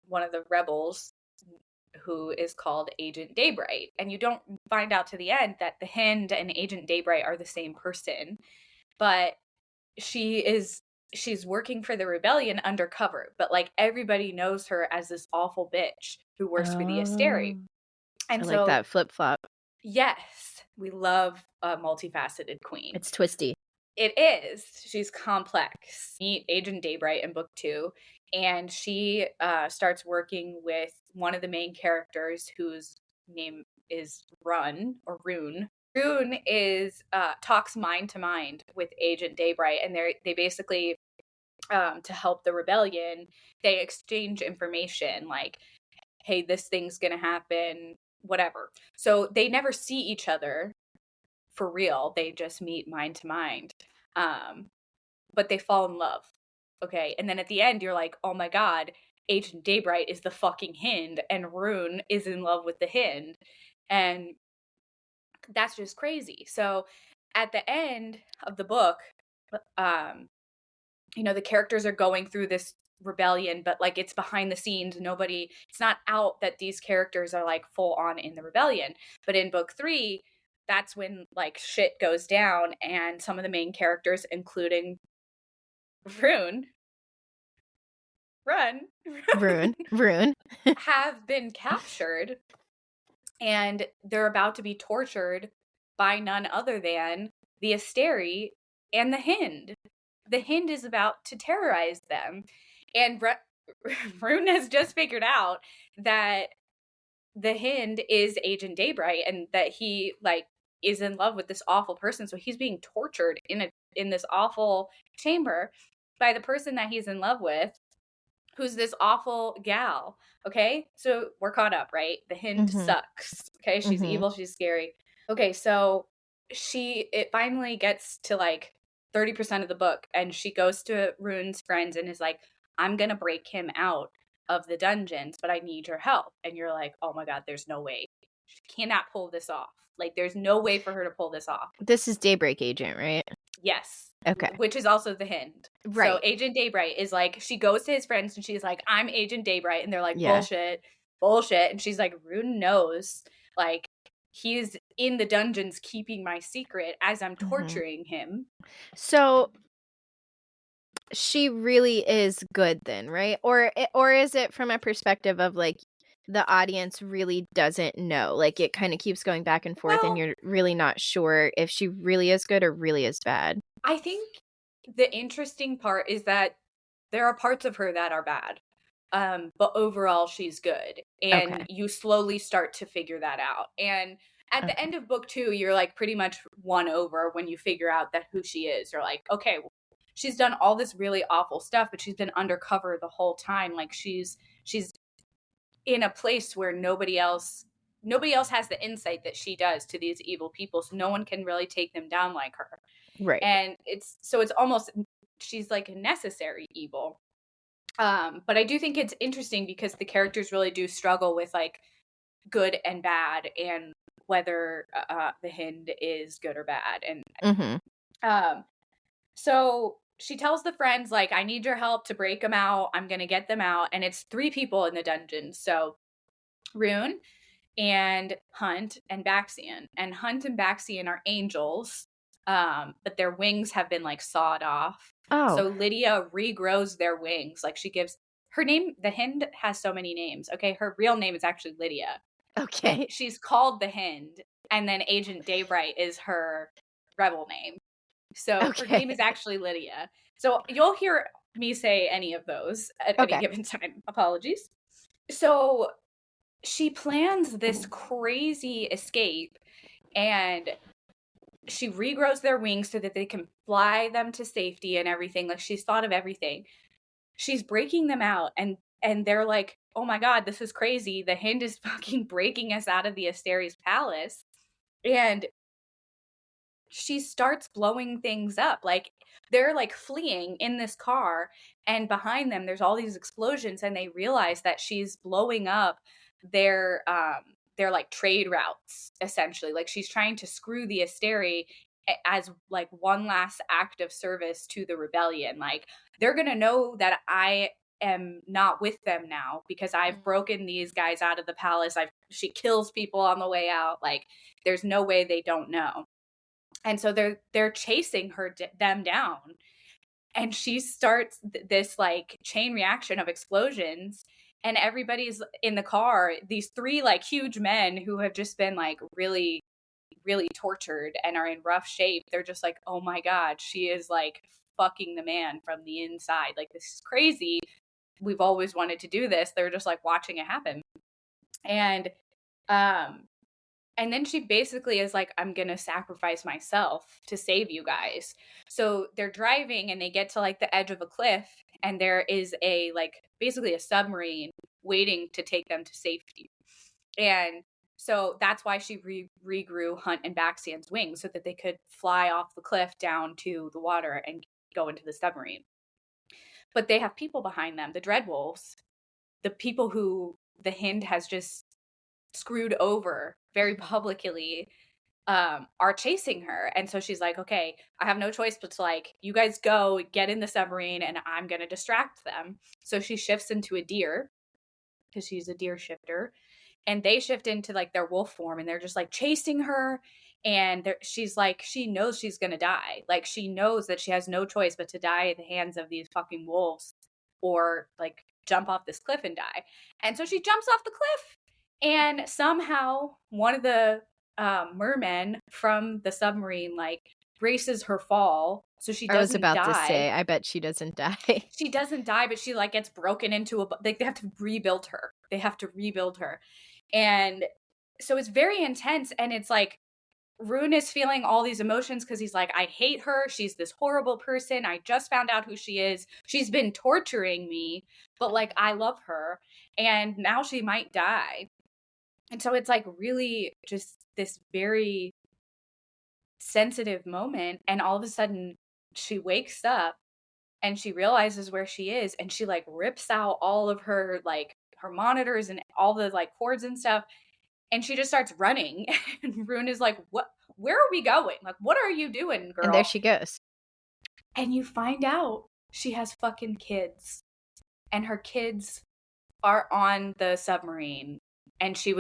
one of the rebels who is called Agent Daybright. And you don't find out to the end that the Hind and Agent Daybright are the same person. But she's working for the rebellion undercover, but like everybody knows her as this awful bitch who works for the Asteri. And I so like that flip-flop. Yes, we love a multifaceted queen. It's twisty. It is. She's complex. Meet Agent Daybright in book 2, and she starts working with one of the main characters whose name is Rune. Rune is talks mind to mind with Agent Daybright, and they basically to help the rebellion, they exchange information like, hey, this thing's gonna happen, whatever. So they never see each other for real. They just meet mind to mind. But they fall in love. Okay. And then at the end, you're like, oh my God, Agent Daybright is the fucking Hind, and Rune is in love with the Hind. And that's just crazy. So at the end of the book, you know, the characters are going through this rebellion, but like it's behind the scenes. It's not out that these characters are like full on in the rebellion. But in book 3, that's when like shit goes down, and some of the main characters, including Rune, have been captured, and they're about to be tortured by none other than the Asteri and the Hind. The Hind is about to terrorize them, and Rune has just figured out that the Hind is Agent Daybright, and that he like is in love with this awful person. So he's being tortured in this awful chamber by the person that he's in love with, who's this awful gal. Okay, so we're caught up, right? The Hind sucks. Okay, she's evil, she's scary. Okay, so it finally gets to like 30% of the book, and she goes to Rune's friends and is like, I'm gonna break him out of the dungeons, but I need your help. And you're like, oh my God, there's no way. She cannot pull this off. Like, there's no way for her to pull this off. This is Daybreak Agent, right? Yes. Okay. Which is also the Hind. Right. So Agent Daybright is like, she goes to his friends and she's like, I'm Agent Daybright. And they're like, bullshit. And she's like, Rune knows, like, he's in the dungeons keeping my secret as I'm torturing him. So she really is good then, right? Or is it from a perspective of like the audience really doesn't know? Like it kind of keeps going back and forth, and you're really not sure if she really is good or really is bad. I think the interesting part is that there are parts of her that are bad. But overall she's good. And you slowly start to figure that out. And at the end of book 2, you're like pretty much won over when you figure out that who she is. You're like, okay, well, she's done all this really awful stuff, but she's been undercover the whole time. Like she's in a place where nobody else has the insight that she does to these evil people. So no one can really take them down like her. Right. And it's almost, she's like a necessary evil. But I do think it's interesting because the characters really do struggle with like good and bad, and whether the Hind is good or bad. And so she tells the friends, like, I need your help to break them out. I'm going to get them out. And it's 3 people in the dungeon. So Rune and Hunt and Baxian. And Hunt and Baxian are angels, but their wings have been like sawed off. Oh. So Lydia regrows their wings. Like she gives her name. The Hind has so many names. Okay. Her real name is actually Lydia. Okay. She's called the Hind. And then Agent Daybright is her rebel name. So her name is actually Lydia. So you'll hear me say any of those at any given time. Apologies. So she plans this crazy escape, and she regrows their wings so that they can fly them to safety and everything. Like she's thought of everything. She's breaking them out, and they're like, oh my God, this is crazy. The Hind is fucking breaking us out of the Asteri's palace. And she starts blowing things up. Like They're like fleeing in this car, and behind them there's all these explosions, and they realize that she's blowing up their like trade routes, essentially. Like she's trying to screw the Asteri as like one last act of service to the rebellion. Like they're gonna know that I am not with them now because I've broken these guys out of the palace. She kills people on the way out. Like there's no way they don't know. And so they're chasing them down, and she starts this like chain reaction of explosions, and everybody's in the car, these three like huge men who have just been like really really tortured and are in rough shape. They're just like, oh my god, she is like fucking the man from the inside. Like this is crazy. We've always wanted to do this. They're just like watching it happen. And then she basically is like, I'm gonna sacrifice myself to save you guys. So they're driving and they get to like the edge of a cliff, and there is a like basically a submarine waiting to take them to safety. And so that's why she regrew Hunt and Baxian's wings, so that they could fly off the cliff down to the water and go into the submarine. But they have people behind them, the Dreadwolves, the people who the Hind has just screwed over very publicly, are chasing her. And so she's like, okay, I have no choice but to like, you guys go get in the submarine and I'm going to distract them. So she shifts into a deer because she's a deer shifter. And they shift into like their wolf form, and they're just like chasing her. And she's like, she knows she's going to die. Like she knows that she has no choice but to die at the hands of these fucking wolves, or like jump off this cliff and die. And so she jumps off the cliff, and somehow one of the mermen from the submarine like braces her fall, so she doesn't die. I was about to say, I bet she doesn't die. She doesn't die, but she like gets broken into they have to rebuild her. And so it's very intense, and it's like Rune is feeling all these emotions because he's like, I hate her. She's this horrible person. I just found out who she is. She's been torturing me, but like I love her, and now she might die. And so it's like really just this very sensitive moment, and all of a sudden she wakes up and she realizes where she is, and she like rips out all of her like her monitors and all the like cords and stuff, and she just starts running. And Rune is like, what, where are we going? Like, what are you doing, girl? And there she goes. And you find out she has fucking kids, and her kids are on the submarine, and she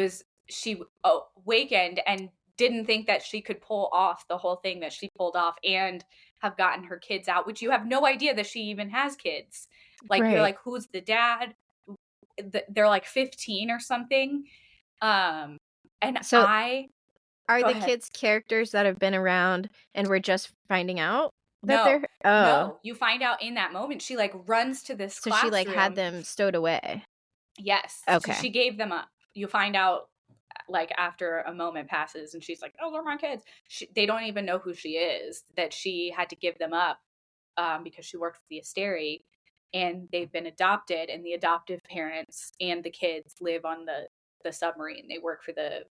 awakened and didn't think that she could pull off the whole thing that she pulled off and have gotten her kids out, which you have no idea that she even has kids. Like, right. You're like, who's the dad? They're like 15 or something. And so are the kids characters that have been around and we're just finding out that they're no, you find out in that moment. She like runs to this classroom. She like had them stowed away. Yes. Okay. So she gave them up. You find out like after a moment passes, and she's like, oh, they're my kids. They don't even know who she is, that she had to give them up because she worked for the Asteri, and they've been adopted, and the adoptive parents and the kids live on the submarine. They work for the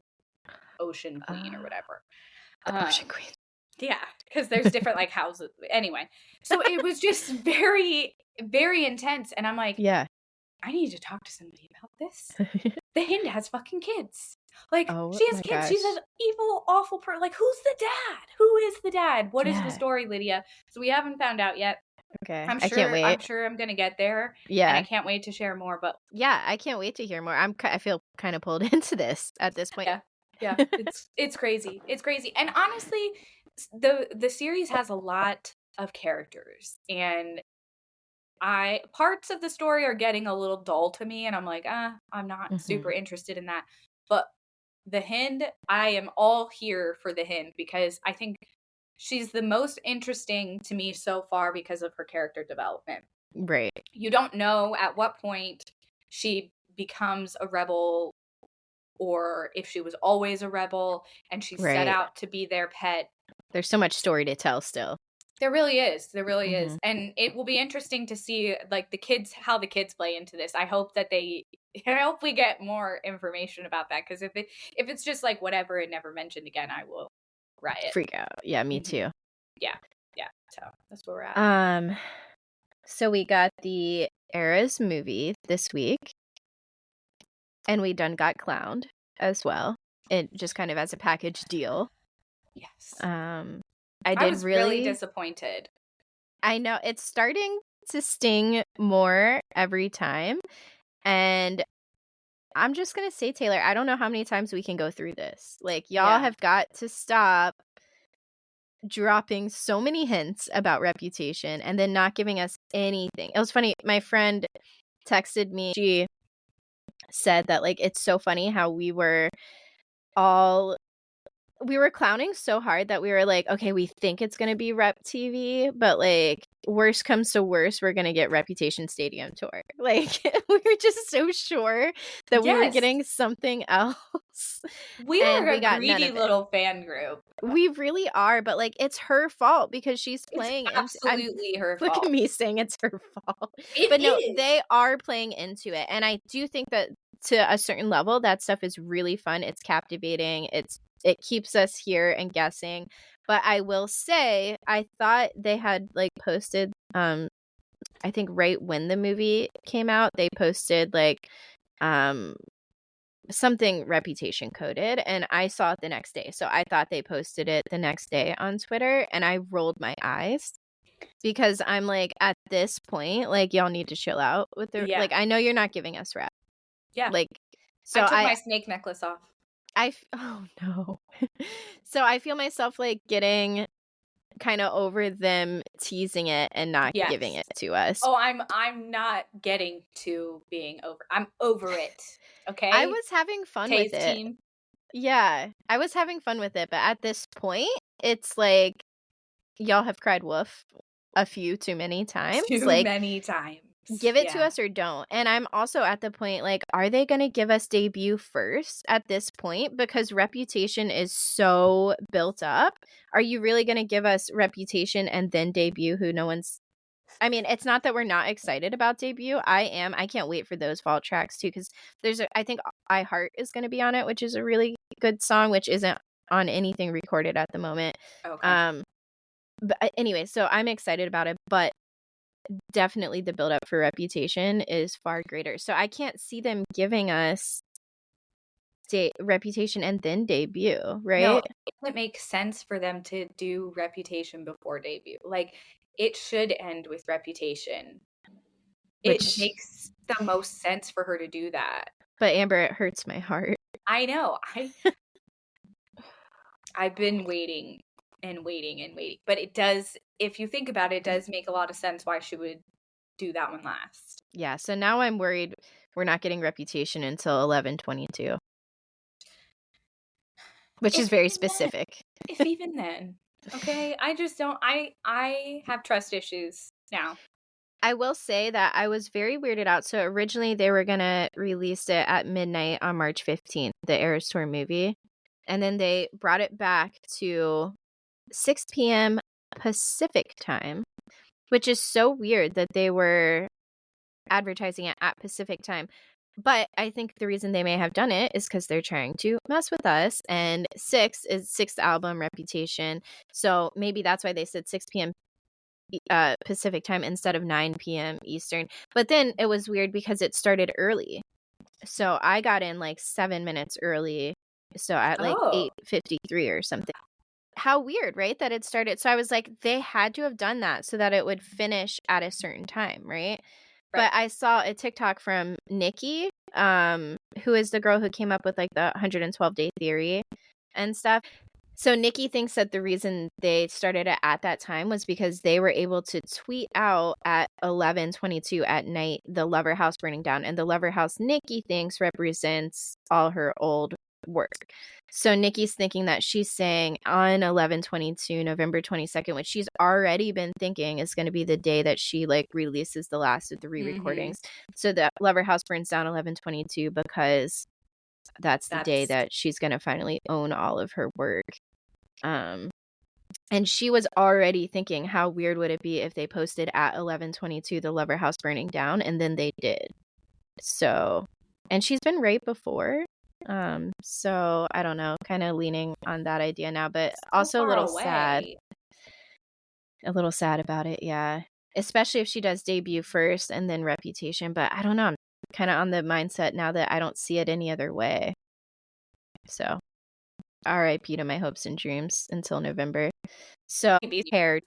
Ocean Queen or whatever. The Ocean Queen. Yeah, because there's different like houses. Anyway, so it was just very, very intense, and I'm like, yeah, I need to talk to somebody about this. The Hind has fucking kids. Like, she has kids. Gosh. She's an evil, awful person. Like, who's the dad? Who is the dad? What is the story, Lydia? So we haven't found out yet. Okay. I can't wait. I'm sure I'm going to get there. Yeah. And I can't wait to share more. But yeah, I can't wait to hear more. I feel kind of pulled into this at this point. Yeah. It's crazy. It's crazy. And honestly, the series has a lot of characters, and parts of the story are getting a little dull to me, and I'm like, I'm not super interested in that. But the Hind, I am all here for the Hind, because I think she's the most interesting to me so far because of her character development. Right. You don't know at what point she becomes a rebel, or if she was always a rebel and she set out to be their pet. There's so much story to tell still. There really is. There really is. And it will be interesting to see like how the kids play into this. I hope we get more information about that, because if it's just like whatever and never mentioned again, I will riot. Freak out. Yeah, me too. Yeah. tone. That's where we're at. So we got the Eras movie this week, and we done got clowned as well. It just kind of as a package deal. Yes. I was really disappointed. I know it's starting to sting more every time, and I'm just gonna say, Taylor, I don't know how many times we can go through this. Like, y'all have got to stop dropping so many hints about Reputation and then not giving us anything. It was funny. My friend texted me. She said that, like, it's so funny how we were clowning so hard that we were like, okay, we think it's going to be Rep TV, but like worst comes to worst, we're going to get Reputation Stadium Tour. Like we were just so sure that we were getting something else. We are a greedy little fan group. We really are, but like it's her fault because she's playing. It's absolutely her fault. Look at me saying it's her fault. No, they are playing into it. And I do think that to a certain level, that stuff is really fun. It's captivating. It keeps us here and guessing. But I will say, I thought they had like posted, I think right when the movie came out, they posted like something Reputation coded, and I saw it the next day. So I thought they posted it the next day on Twitter, and I rolled my eyes because I'm like, at this point, like y'all need to chill out with the like. I know you're not giving us rep. Yeah. Like, so I took my snake necklace off. Oh no. So I feel myself like getting kind of over them teasing it and not giving it to us. Oh, I'm not getting to being over. I'm over it. Okay. I was having fun with it. Team. Yeah, I was having fun with it, but at this point, it's like y'all have cried wolf a few too many times. Many times. Give it to us or don't. And I'm also at the point, like, are they going to give us debut first at this point? Because Reputation is so built up. Are you really going to give us Reputation and then debut who no one's... I mean, it's not that we're not excited about debut. I am. I can't wait for those fall tracks too, because I think I Heart is going to be on it, which is a really good song, which isn't on anything recorded at the moment. Okay. But anyway, so I'm excited about it, but definitely the build up for Reputation is far greater. So I can't see them giving us Reputation and then debut, right? No, it doesn't make sense for them to do Reputation before debut. Like, it should end with Reputation. It makes the most sense for her to do that. But Amber, it hurts my heart. I know. I've been waiting and waiting and waiting. But it does, if you think about it, it does make a lot of sense why she would do that one last. Yeah, so now I'm worried we're not getting Reputation until 11/22. Which is very specific. If even then. Okay, I just don't, I have trust issues now. I will say that I was very weirded out. So originally they were going to release it at midnight on March 15th, the Eras Tour movie. And then they brought it back to 6 p.m. Pacific time, which is so weird that they were advertising it at Pacific time. But I think the reason they may have done it is because they're trying to mess with us. And 6 is 6th album, Reputation. So maybe that's why they said 6 p.m. Pacific time instead of 9 p.m. Eastern. But then it was weird because it started early. So I got in like 7 minutes early. So at like 8:53 or something. How weird, right? That it started. So I was like, they had to have done that so that it would finish at a certain time, right? But I saw a TikTok from Nikki, who is the girl who came up with like the 112-day theory and stuff. So Nikki thinks that the reason they started it at that time was because they were able to tweet out at 11:22 at night the Lover House burning down. And the Lover House, Nikki thinks, represents all her old work. So Nikki's thinking that she's saying on 11/22, November 22nd, which she's already been thinking is going to be the day that she like releases the last of the re-recordings. So that Lover House burns down 11/22 because that's the day that she's going to finally own all of her work. And she was already thinking, how weird would it be if they posted at 11/22 the Lover House burning down, and then they did. So, and she's been right before. So I don't know, kind of leaning on that idea now, but also a little sad. A little sad about it, yeah. Especially if she does debut first and then Reputation, but I don't know, I'm kinda on the mindset now that I don't see it any other way. So, RIP to my hopes and dreams until November. So, Hair,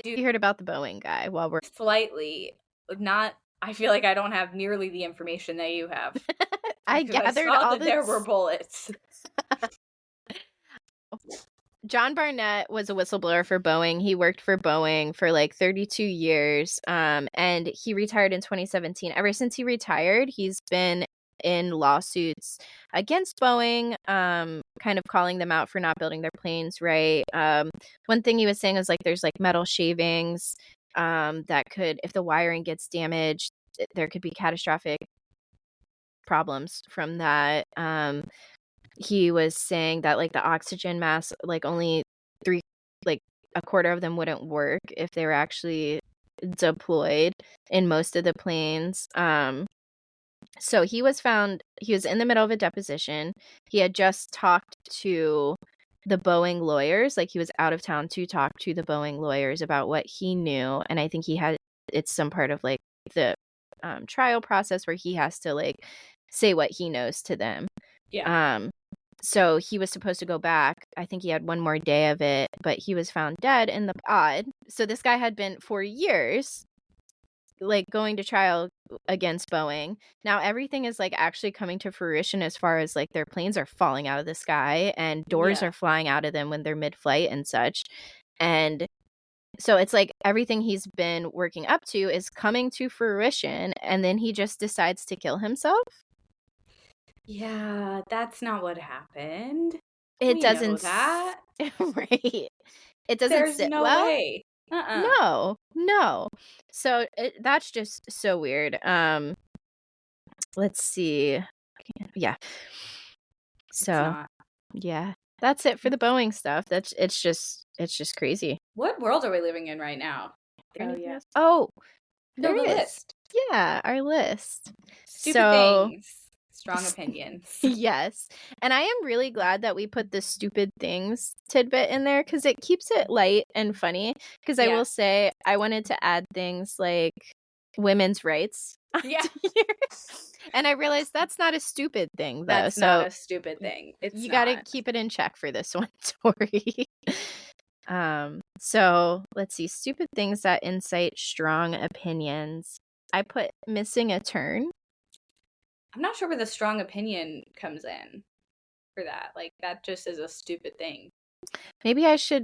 you heard about the Boeing guy while we're Slightly. Not I feel like I don't have nearly the information that you have. I Because gathered saw all that there were this. bullets. John Barnett was a whistleblower for Boeing. He worked for Boeing for like 32 years, and he retired in 2017. Ever since he retired, he's been in lawsuits against Boeing, kind of calling them out for not building their planes right. One thing he was saying was like there's like metal shavings that could, if the wiring gets damaged, there could be catastrophic problems from that. He was saying that like the oxygen mask, like only like a quarter of them wouldn't work if they were actually deployed in most of the planes. So he was in the middle of a deposition. He had just talked to the Boeing lawyers, like he was out of town to talk to the Boeing lawyers about what he knew. And I think it's some part of like the trial process where he has to like say what he knows to them. Yeah. So he was supposed to go back. I think he had one more day of it, but he was found dead in the pod. So this guy had been for years like going to trial against Boeing. Now everything is like actually coming to fruition as far as like their planes are falling out of the sky and doors are flying out of them when they're mid-flight and such. And so it's like everything he's been working up to is coming to fruition, and then he just decides to kill himself. Yeah, that's not what happened. It We doesn't know that. right. It doesn't There's sit no well. way. No. So that's just so weird. Let's see. Yeah. So yeah, that's it for the Boeing stuff. It's just crazy. What world are we living in right now? Oh, No, there the is. list. Yeah, our list. Stupid things. Strong opinions. Yes. And I am really glad that we put the stupid things tidbit in there because it keeps it light and funny. Because I will say I wanted to add things like women's rights. Yeah. And I realized that's not a stupid thing, though. That's not a stupid thing. You got to keep it in check for this one, Tori. So let's see. Stupid things that incite strong opinions. I put missing a turn. I'm not sure where the strong opinion comes in for that. Like, that just is a stupid thing. Maybe I should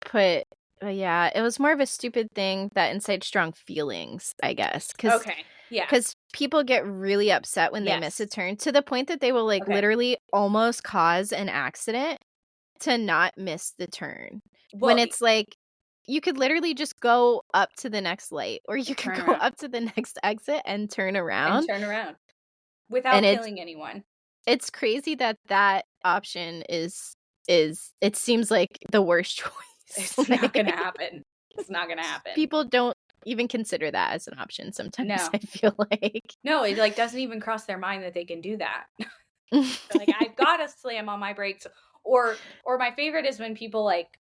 put, yeah, it was more of a stupid thing that incites strong feelings, I guess. Because people get really upset when they miss a turn to the point that they will like literally almost cause an accident to not miss the turn. When it's like, you could literally just go up to the next light or you could go up to the next exit and turn around. Without killing anyone. It's crazy that option is it seems like the worst choice. It's not gonna happen. It's not gonna happen. People don't even consider that as an option sometimes. No. I feel like no, it like doesn't even cross their mind that they can do that. Like, I've got to slam on my brakes. Or my favorite is when people like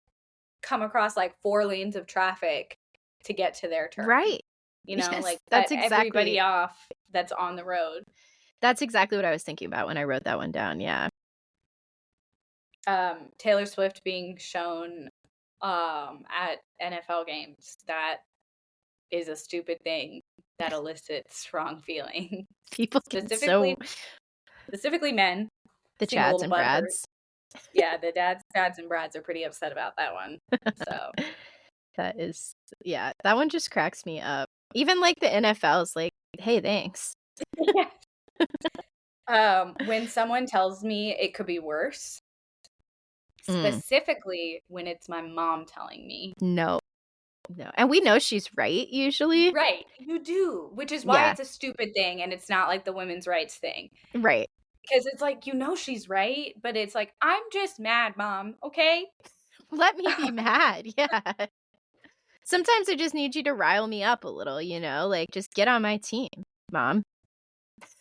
come across like 4 lanes of traffic to get to their turn. Right. You know, like that's exactly everybody off that's on the road. That's exactly what I was thinking about when I wrote that one down. Yeah. Taylor Swift being shown at NFL games. That is a stupid thing that elicits strong feelings. People specifically men. The Chads and Brads. Yeah, the dads and Brads are pretty upset about that one. So that is, yeah, that one just cracks me up. Even like the NFL's like, hey, thanks. When someone tells me it could be worse, specifically when it's my mom telling me. No. And we know she's right, usually. Right. You do, which is why it's a stupid thing and it's not like the women's rights thing. Right. Because it's like, you know she's right, but it's like, I'm just mad, Mom, okay? Let me be mad, yeah. Sometimes I just need you to rile me up a little, you know? Like, just get on my team, Mom.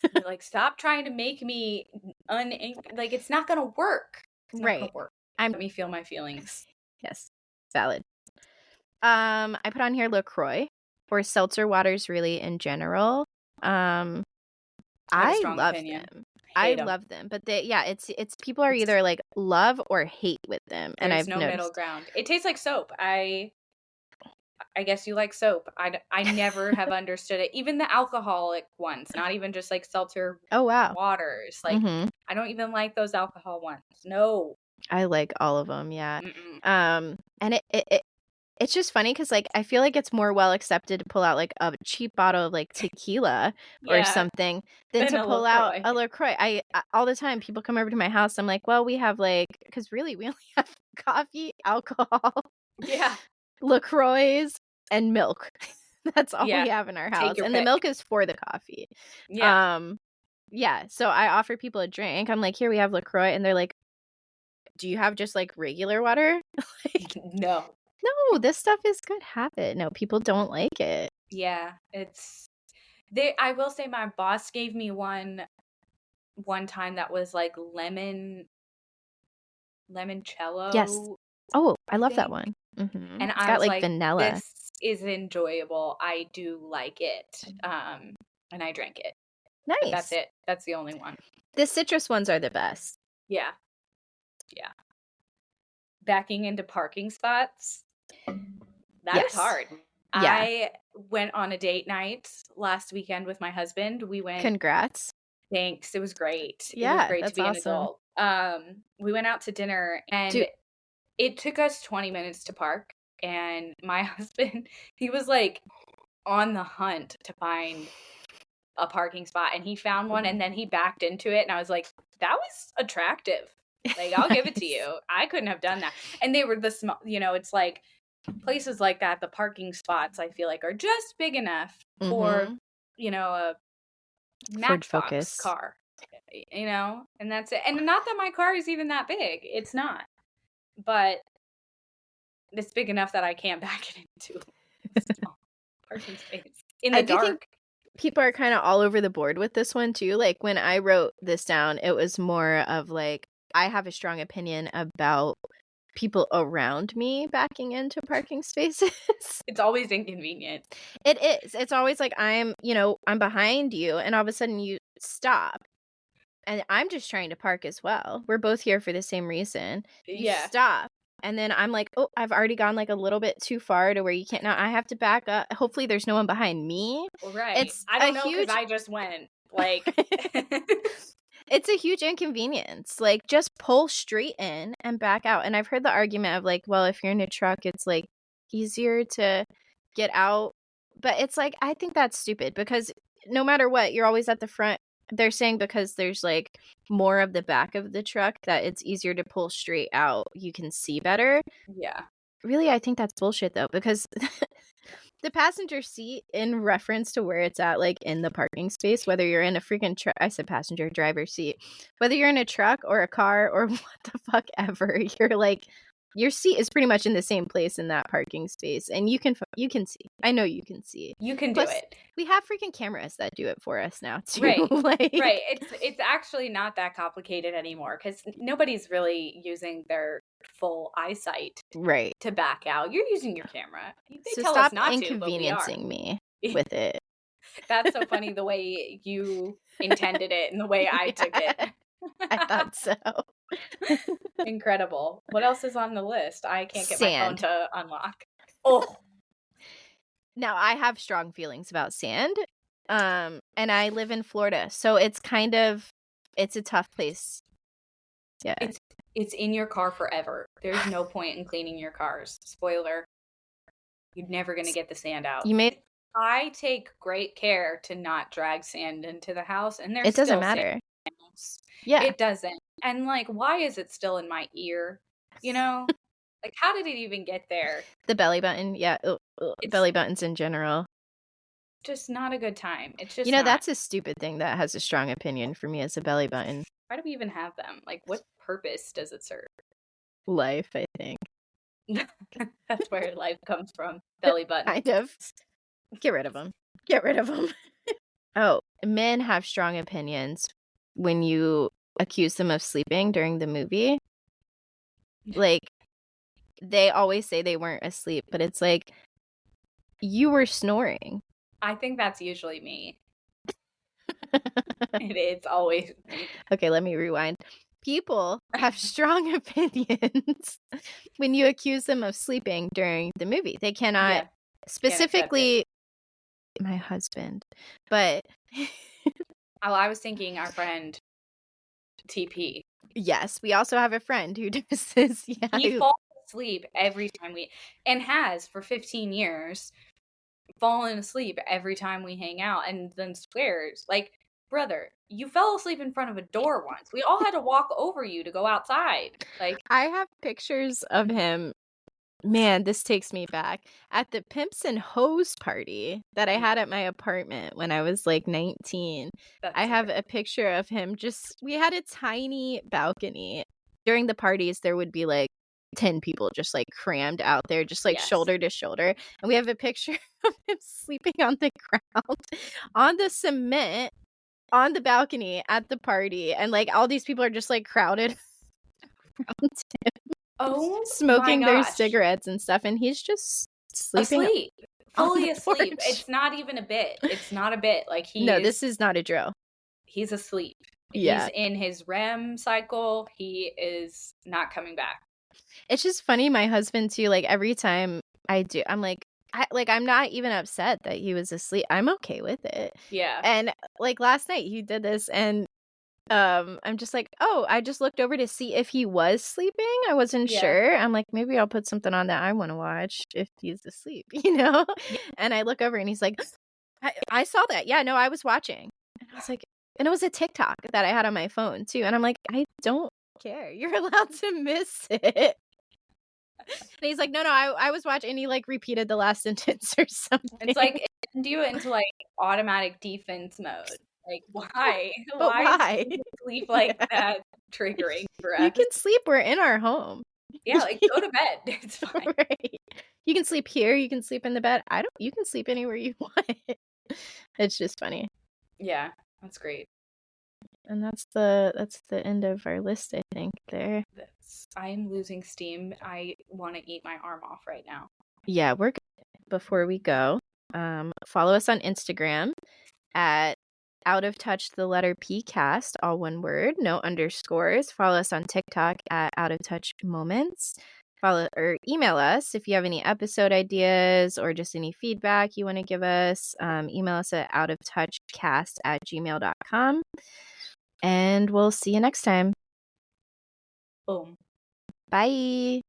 You're like, stop trying to make me like, it's not gonna work. It's not gonna work. Let me feel my feelings. Yes, valid. I put on here LaCroix or seltzer waters really in general. I have a I strong love opinion. them. Hate I 'em. love them, but it's people are either like love or hate with them, and There's I've no middle noticed. ground. It tastes like soap. I guess you like soap. I never have understood it. Even the alcoholic ones, not even just like seltzer Oh wow. waters. Like I don't even like those alcohol ones. No. I like all of them, yeah. Mm-mm. And it's just funny because like I feel like it's more well accepted to pull out like a cheap bottle of like tequila or Yeah. something than And to a pull out LaCroix. a LaCroix. I all the time people come over to my house. I'm like, well, we have like because really we only have coffee, alcohol, Yeah. LaCroix, and milk. That's all we Yeah. have in our Take house, your and the pick. milk is for the coffee. Yeah. Yeah. So I offer people a drink. I'm like, here we have LaCroix, and they're like, do you have just like regular water? Like, No. no, this stuff is good. Have it. No, people don't like it. Yeah. I will say my boss gave me one time that was like limoncello. Yes. Oh, I love that think. one. Mm-hmm. And It's I got was like like, vanilla. this is enjoyable. I do like it. And I drank it. But that's Nice. it. That's the only one. The citrus ones are the best. Yeah. Yeah. Backing into parking spots. That is hard. Yeah. I went on a date night last weekend with my husband. We went. Congrats. Thanks. It was great. Yeah, It was great to that's be awesome. an adult. We went out to dinner and it took us 20 minutes to park. And my husband, he was like on the hunt to find a parking spot, and he found one, and then he backed into it, and I was like, that was attractive. Like, I'll give it to you. I couldn't have done that. And they were the small, it's like places like that, the parking spots I feel like are just big enough for, a Matchbox car, and that's it. And not that my car is even that big. It's not. But it's big enough that I can't back it into a small parking space in the dark. Think people are kind of all over the board with this one too. Like when I wrote this down, it was more of like I have a strong opinion about people around me backing into parking spaces. It's always inconvenient. It is. It's always like I'm behind you and all of a sudden you stop. And I'm just trying to park as well. We're both here for the same reason. You stop. And then I'm like, oh, I've already gone like a little bit too far to where you can't. Now I have to back up. Hopefully there's no one behind me. Right. I don't know because I just went. Like, it's a huge inconvenience. Like, just pull straight in and back out. And I've heard the argument of like, well, if you're in a truck, it's like easier to get out. But it's like, I think that's stupid because no matter what, you're always at the front. They're saying because there's like more of the back of the truck that it's easier to pull straight out. You can see better. Yeah. Really, I think that's bullshit though, because the passenger seat in reference to where it's at, like in the parking space, whether you're in a freaking truck, I said passenger driver seat, whether you're in a truck or a car or what the fuck ever, you're like, your seat is pretty much in the same place in that parking space, and you can see. I know you can see. You can do it. We have freaking cameras that do it for us now too. Right. Like, right. It's actually not that complicated anymore because nobody's really using their full eyesight to back out. You're using your camera. They tell us not inconveniencing me with it. That's so funny the way you intended it and the way I took it. I thought so. Incredible. What else is on the list? I can't get my phone to unlock. Oh. Now, I have strong feelings about sand. And I live in Florida, so it's a tough place. Yeah. It's in your car forever. There's no point in cleaning your cars. Spoiler. You're never going to get the sand out. I take great care to not drag sand into the house, and it doesn't matter. Yeah. It doesn't. And like, why is it still in my ear? Like, how did it even get there? The belly button. Yeah. Belly buttons in general. Just not a good time. It's just that's a stupid thing that has a strong opinion for me as a belly button. Why do we even have them? Like, what purpose does it serve? Life, I think. That's where life comes from. Belly button. Kind of. Get rid of them. Get rid of them. Oh, men have strong opinions when you accuse them of sleeping during the movie. Like, they always say they weren't asleep, but it's like, you were snoring. I think that's usually me. It's always me. Okay, let me rewind. People have strong opinions when you accuse them of sleeping during the movie. They cannot, specifically my husband, but I was thinking our friend TP. Yes, we also have a friend who does this. Yeah, he falls asleep every time and has for 15 years fallen asleep every time we hang out, and then swears like, brother, you fell asleep in front of a door once. We all had to walk over you to go outside. Like, I have pictures of him. Man, this takes me back. At the Pimps and Hoes party that I had at my apartment when I was like 19, I have a picture of him we had a tiny balcony. During the parties, there would be like 10 people just like crammed out there, just like shoulder to shoulder. And we have a picture of him sleeping on the ground, on the cement, on the balcony at the party. And like all these people are just like crowded around him. Oh, smoking their cigarettes and stuff, and he's just sleeping fully asleep. It's not even a bit. It's not a bit. Like, this is not a drill. He's asleep. Yeah. He's in his REM cycle. He is not coming back. It's just funny. My husband too. Like every time I do, I'm like, I'm not even upset that he was asleep. I'm okay with it. Yeah. And like last night he did this, and I'm just like, oh, I just looked over to see if he was sleeping. I wasn't sure. I'm like, maybe I'll put something on that I want to watch if he's asleep, you know? Yeah. And I look over and he's like, I saw that. Yeah, no, I was watching. And I was like, and it was a TikTok that I had on my phone too. And I'm like, I don't care. You're allowed to miss it. And he's like, no, I was watching. And he like repeated the last sentence or something. It's like, it can do it into like automatic defense mode. Like, why? But why? Sleep like that triggering for us? You can sleep. We're in our home. Yeah, like go to bed. It's fine. Right. You can sleep here. You can sleep in the bed. You can sleep anywhere you want. It's just funny. Yeah, that's great. And that's the end of our list, I think, there. I am losing steam. I want to eat my arm off right now. Yeah, we're good. Before we go, follow us on Instagram at Out of Touch, the letter P cast, all one word, no underscores. Follow us on TikTok at Out of Touch Moments. Follow or email us if you have any episode ideas or just any feedback you want to give us. Email us at outoftouchcast@gmail.com. And we'll see you next time. Boom. Bye.